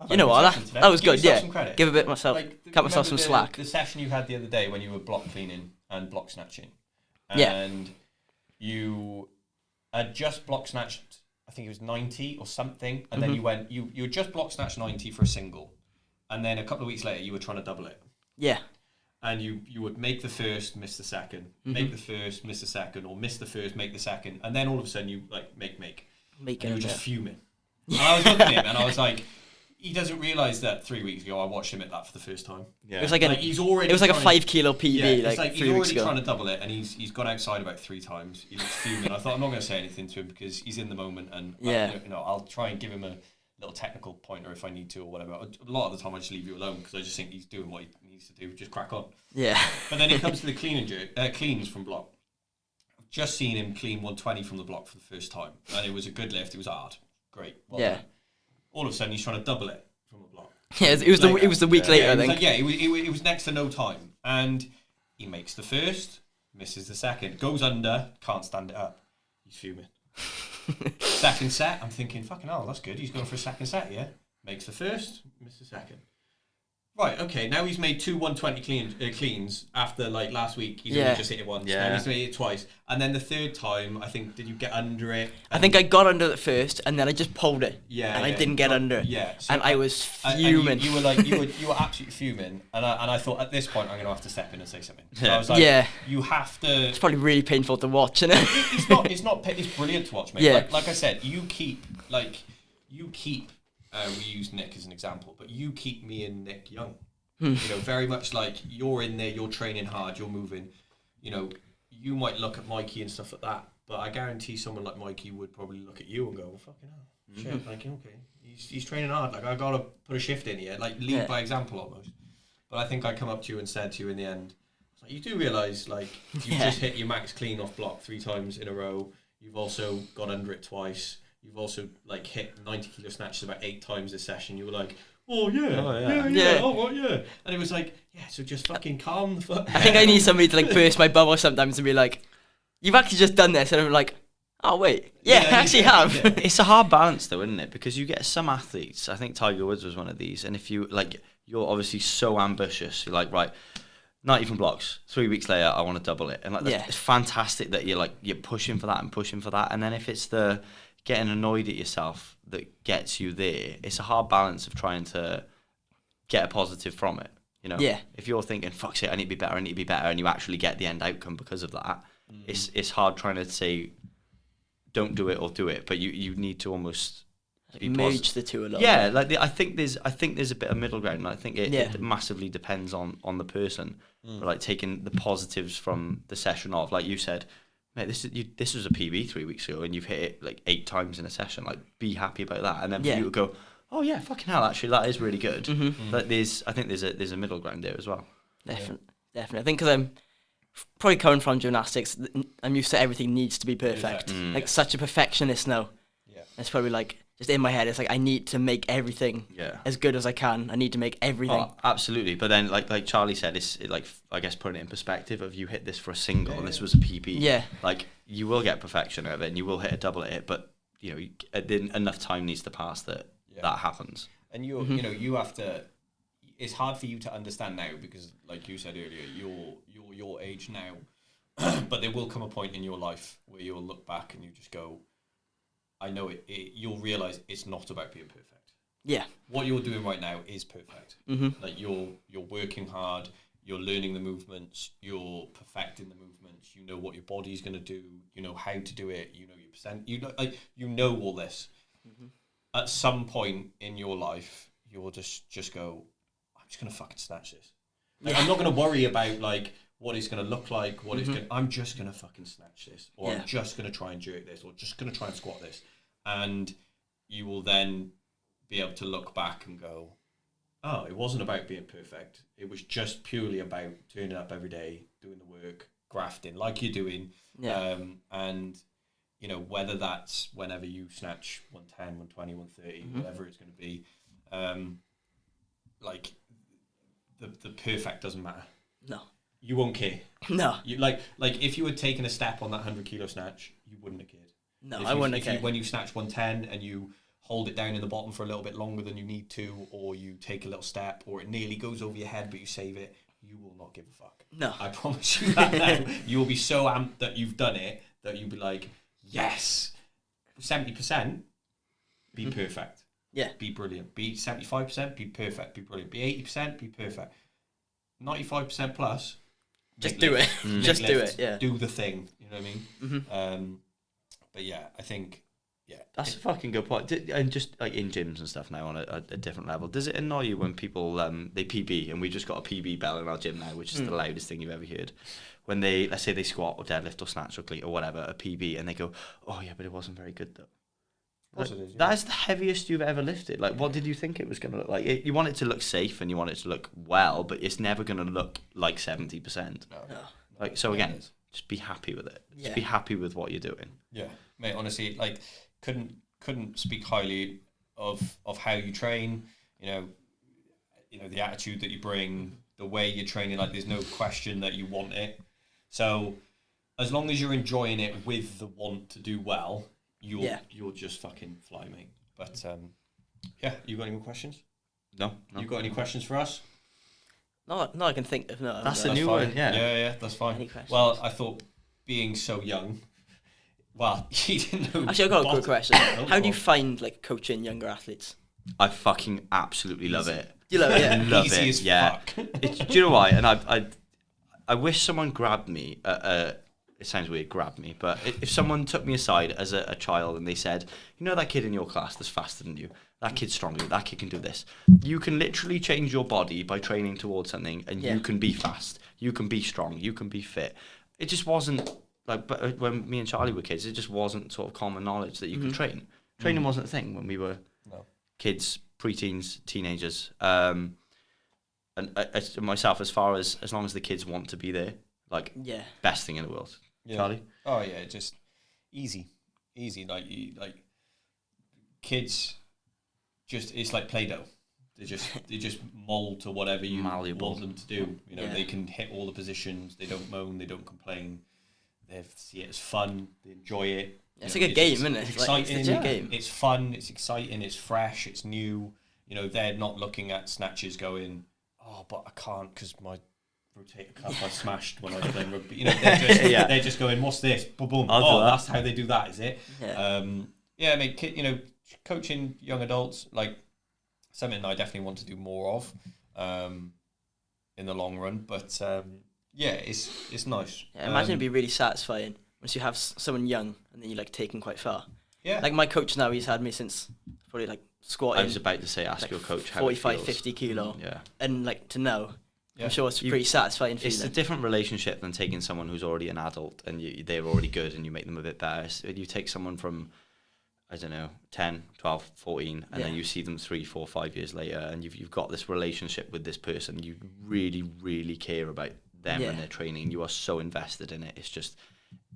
you know what, that was good, yeah. Give a bit myself, like, cut myself some slack. The session you had the other day when you were block cleaning and block snatching. Yeah. And you had just block snatched, I think it was 90 or something, and then you went, you had just block snatched 90 for a single, and then a couple of weeks later you were trying to double it. Yeah. And you would make the first, miss the second, make the first, miss the second, or miss the first, make the second, and then all of a sudden you like make. And you were just fuming. And I was looking at him and I was like, he doesn't realise that 3 weeks ago I watched him at that for the first time. Yeah. It was like, he's already it was like a 5 kilo PB. Yeah, like he's 3 weeks already ago. trying to double it, and he's gone outside about 3 times. He looks fuming. I thought I'm not going to say anything to him because he's in the moment, and I'll try and give him a little technical pointer if I need to or whatever. A lot of the time I just leave you alone because I just think he's doing what he needs to do. Just crack on. Yeah. But then he comes to the cleans from block. I've just seen him clean 120 from the block for the first time, and it was a good lift. It was hard. Great. Well done. All of a sudden he's trying to double it from the block. Yeah, it was the week later, I think. It was next to no time, and he makes the first, misses the second, goes under, can't stand it up. He's fuming. Second set, I'm thinking, fucking hell, that's good. He's going for a second set, yeah? Makes the first, misses the second. Right, okay, now he's made 2 120 cleans after, like, last week. He's only just hit it once. Yeah. Now he's made it twice. And then the third time, I think, did you get under it? I think I got under it first, and then I just pulled it. Yeah. And I didn't get under it. Yeah. So and I was fuming. You were absolutely fuming. And I thought, at this point, I'm going to have to step in and say something. So I was like, you have to... It's probably really painful to watch, isn't it? It's brilliant to watch, mate. Yeah. Like I said, you keep... we use Nick as an example, but you keep me and Nick young. You know, very much like you're in there, you're training hard, you're moving. You know, you might look at Mikey and stuff like that, but I guarantee someone like Mikey would probably look at you and go, well, fucking hell, shit, like, okay, he's training hard, like, I gotta put a shift in here, like, lead by example almost. But I think I come up to you and said to you in the end, like, you do realise, like, you just hit your max clean off block 3 times in a row, you've also got under it twice, you've also, like, hit 90 kilo snatches about 8 times this session. You were like, oh yeah. And it was like, so just fucking calm the fuck. I think I need somebody to like burst my bubble sometimes and be like, you've actually just done this, and I'm like, oh wait, I actually have. Yeah. It's a hard balance though, isn't it? Because you get some athletes, I think Tiger Woods was one of these, and if you like, you're obviously so ambitious, you're like, right, 90 from blocks, 3 weeks later I want to double it, and like it's fantastic that you're pushing for that, and then if it's the getting annoyed at yourself that gets you there, it's a hard balance of trying to get a positive from it, you know? Yeah. If you're thinking, fuck's it, I need to be better, and you actually get the end outcome because of that, it's hard trying to say, don't do it or do it, but you need to almost be merge the two a little bit. Like I think there's a bit of middle ground, and I think it massively depends on the person. But like taking the positives from the session of, like you said, mate, this was a PB 3 weeks ago, and you've hit it like 8 times in a session. Like, be happy about that, and then for you to go, oh yeah, fucking hell, actually, that is really good. Like, I think there's a middle ground there as well. Definitely. I think because I'm probably coming from gymnastics, I'm used to everything needs to be perfect. Like such a perfectionist now. Yeah, it's probably like just in my head. It's like I need to make everything as good as I can. I need to make everything. Oh, absolutely. But then, like Charlie said, it's like, I guess, putting it in perspective of you hit this for a single and this was a PB. Yeah. Like, you will get perfection out of it, and you will hit a double hit, but you know, enough time needs to pass that happens. And you have to. It's hard for you to understand now because, like you said earlier, you're your age now, but there will come a point in your life where you'll look back and you just go, I know it. You'll realize it's not about being perfect. Yeah. What you're doing right now is perfect. Like you're working hard. You're learning the movements. You're perfecting the movements. You know what your body's going to do. You know how to do it. You know your percent. You know all this. At some point in your life, you'll just go, I'm just gonna fucking snatch this. Like, I'm not gonna worry about like what it's gonna look like, what it's gonna. I'm just gonna fucking snatch this, or I'm just gonna try and jerk this, or just gonna try and squat this, and you will then be able to look back and go, oh, it wasn't about being perfect. It was just purely about turning up every day, doing the work, grafting like you're doing. And, you know, whether that's whenever you snatch 110, 120, 130, whatever it's going to be, like, the perfect doesn't matter. No. You won't care. No. You like if you had taken a step on that 100 kilo snatch, you wouldn't have cared. No, I wouldn't have cared. When you snatch 110 and you hold it down in the bottom for a little bit longer than you need to, or you take a little step, or it nearly goes over your head but you save it, you will not give a fuck. No. I promise you that now. You will be so amped that you've done it that you'll be like, yes, 70%, be perfect. Yeah. Be brilliant. Be 75%, be perfect. Be brilliant. Be 80%, be perfect. 95% plus. Just do it. Just do it, yeah. Do the thing, you know what I mean? But yeah, I think, that's a fucking good point. And just like in gyms and stuff now on a different level, does it annoy you when people they PB, and we just got a PB bell in our gym now, which is the loudest thing you've ever heard, when they, let's say they squat or deadlift or snatch or clean or whatever, a PB, and they go, oh yeah, but it wasn't very good though. Of course it is, That is the heaviest you've ever lifted. Like, what did you think it was going to look like? You want it to look safe and you want it to look well, but it's never going to look like 70%. No. Like, so again, just be happy with it. Just be happy with what you're doing. Yeah, mate. Honestly, like, couldn't speak highly of how you train. You know, the attitude that you bring, the way you're training. Like, there's no question that you want it. So, as long as you're enjoying it with the want to do well, you'll just fucking fly, mate. But you got any more questions? No. You got any questions for us? No, I can think of no. That's a new one. Yeah, that's fine. Any questions? Well, I thought being so young. Well, you didn't know. Actually, I've got a good question. How do you find like coaching younger athletes? I fucking absolutely love it. You love it, yeah. Love Easy it, as yeah. fuck. Do you know why? And I wish someone grabbed me. It sounds weird, grab me, but if someone took me aside as a child and they said, you know that kid in your class that's faster than you, that kid's stronger, that kid can do this. You can literally change your body by training towards something, and you can be fast, you can be strong, you can be fit. It just wasn't like, but when me and Charlie were kids, it just wasn't sort of common knowledge that you could train. Training wasn't a thing when we were kids, preteens, teenagers. And myself, as far as long as the kids want to be there, like best thing in the world. Yeah. Charlie? Oh yeah, just easy. Like kids, just it's like Play-Doh. They just mold to whatever you want them to do. You know, they can hit all the positions. They don't moan. They don't complain. They see it as fun. They enjoy it. It's like a game, isn't it? It's exciting. It's a game. It's fun. It's exciting. It's fresh. It's new. You know, they're not looking at snatches going, oh, but I can't because my rotator cuff I smashed when I was playing rugby. You know, they're just going, what's this? Boom, boom. That's how they do that, is it? Yeah. I mean, coaching young adults, like, something that I definitely want to do more of in the long run. But it's nice. Yeah, imagine it'd be really satisfying once you have someone young and then you like take them quite far. Yeah. Like my coach now, he's had me since probably like squatting. I was about to say, ask like your coach how 45, it feels. 50 kilo. Yeah. And like to know, I'm sure it's pretty satisfying feeling. It's a different relationship than taking someone who's already an adult and they're already good and you make them a bit better. So you take someone from, I don't know, 10, 12, 14, and then you see them 3, 4, 5 years later, and you've got this relationship with this person. You really, really care about them and their training. You are so invested in it. It's just,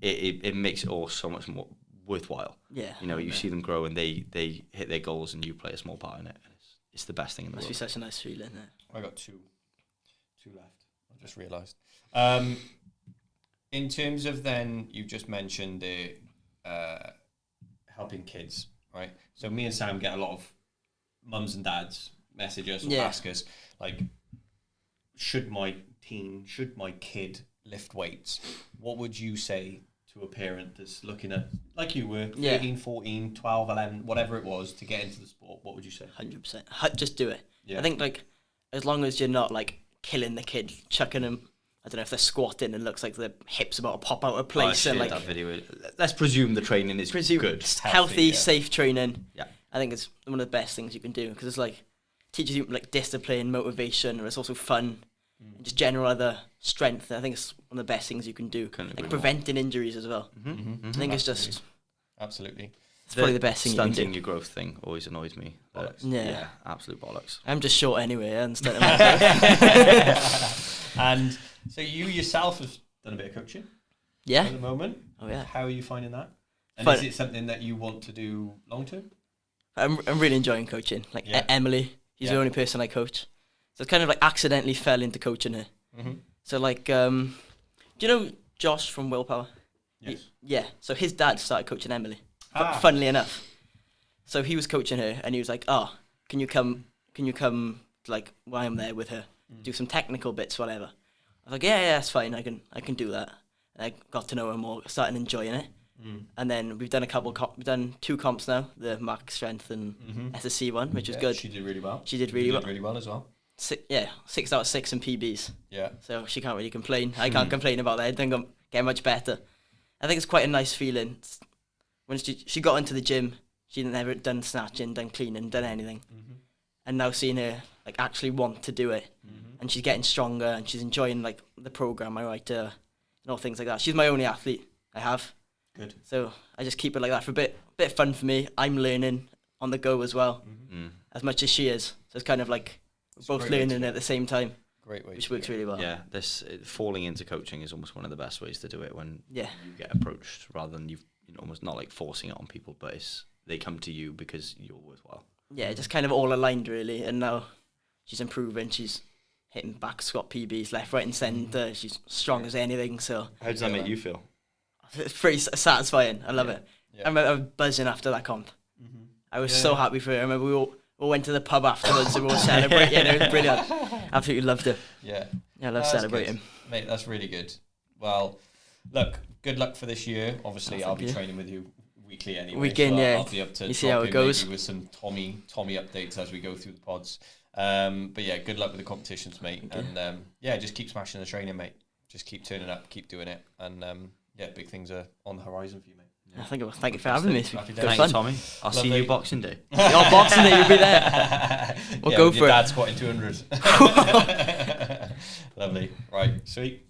it makes it all so much more worthwhile. Yeah. You know, you see them grow and they hit their goals and you play a small part in it. And it's the best thing in the world. Must be such a nice feeling. I got two left. I just realised. In terms of then, you just mentioned the helping kids, right? So me and Sam get a lot of mums and dads message us or ask us, like, should my kid lift weights? What would you say to a parent that's looking at, like you were, 13, 14, 12, 11, whatever it was, to get into the sport? What would you say? 100%. Just do it. Yeah. I think, like, as long as you're not, like, killing the kid, chucking them, I don't know if they're squatting and looks like their hips about to pop out of place. And like that video. Let's presume the training is good. Healthy, safe training. Yeah. I think it's one of the best things you can do because it's like, teaches you like discipline, motivation, and it's also fun, and just general other strength. I think it's one of the best things you can do, like preventing injuries as well. I think it's just absolutely. It's probably the best thing you can do. Stunting your growth thing always annoys me. Yeah, absolute bollocks. I'm just short anyway, and stunting And so you yourself have done a bit of coaching. Yeah. At the moment. Oh yeah. How are you finding that? And Fun. is it something that you want to do long term? I'm really enjoying coaching. Like Emily, she's the only person I coach. So it's kind of like accidentally fell into coaching her. So like, do you know Josh from Willpower? Yes. Yeah. So his dad started coaching Emily. Funnily enough. So he was coaching her, and he was like, "Oh, can you come like while I'm there with her, do some technical bits, whatever." I was like, "Yeah, that's fine. I can do that." And I got to know her more, started enjoying it. And then we've done we've done 2 comps now, the max strength and SSC one, which was good. She did really well. She did really well as well. 6 out of 6 in PBs. Yeah. So she can't really complain. I can't complain about that. It didn't get much better. I think it's quite a nice feeling. When she got into the gym, she'd never done snatching, done cleaning, done anything. And now seeing her like actually want to do it, and she's getting stronger, and she's enjoying like the program I write her, and all things like that. She's my only athlete I have. Good. So I just keep it like that for a bit of fun for me. I'm learning on the go as well, as much as she is. So it's kind of like we're both learning at the same time. Great way. Which works really well. Yeah, falling into coaching is almost one of the best ways to do it when you get approached, rather than you've almost not like forcing it on people, but they come to you because you're worthwhile. Yeah, just kind of all aligned really, and now she's improving. She's hitting back squat PBs left, right, and centre. She's strong as anything. So how does that make you feel? It's pretty satisfying. I love it. Yeah. I remember buzzing after that comp. I was so happy for her. I remember we all went to the pub afterwards and we all celebrated. Yeah, it was brilliant. Absolutely loved it. Yeah. Yeah, I love celebrating. Good. Mate, that's really good. Well, look, good luck for this year. Obviously, I'll be training with you weekly anyway. Weekend, so yeah. I'll be up to you see how it goes. with some Tommy updates as we go through the pods. But yeah, good luck with the competitions, mate. And just keep smashing the training, mate. Just keep turning up, keep doing it. And big things are on the horizon for you, mate. Yeah. Thank you for having me. Thank you, Tommy. I'll see you Boxing Day. Boxing Day, you'll be there. We'll go for it. Dad squatting 200. Lovely. Right, sweet.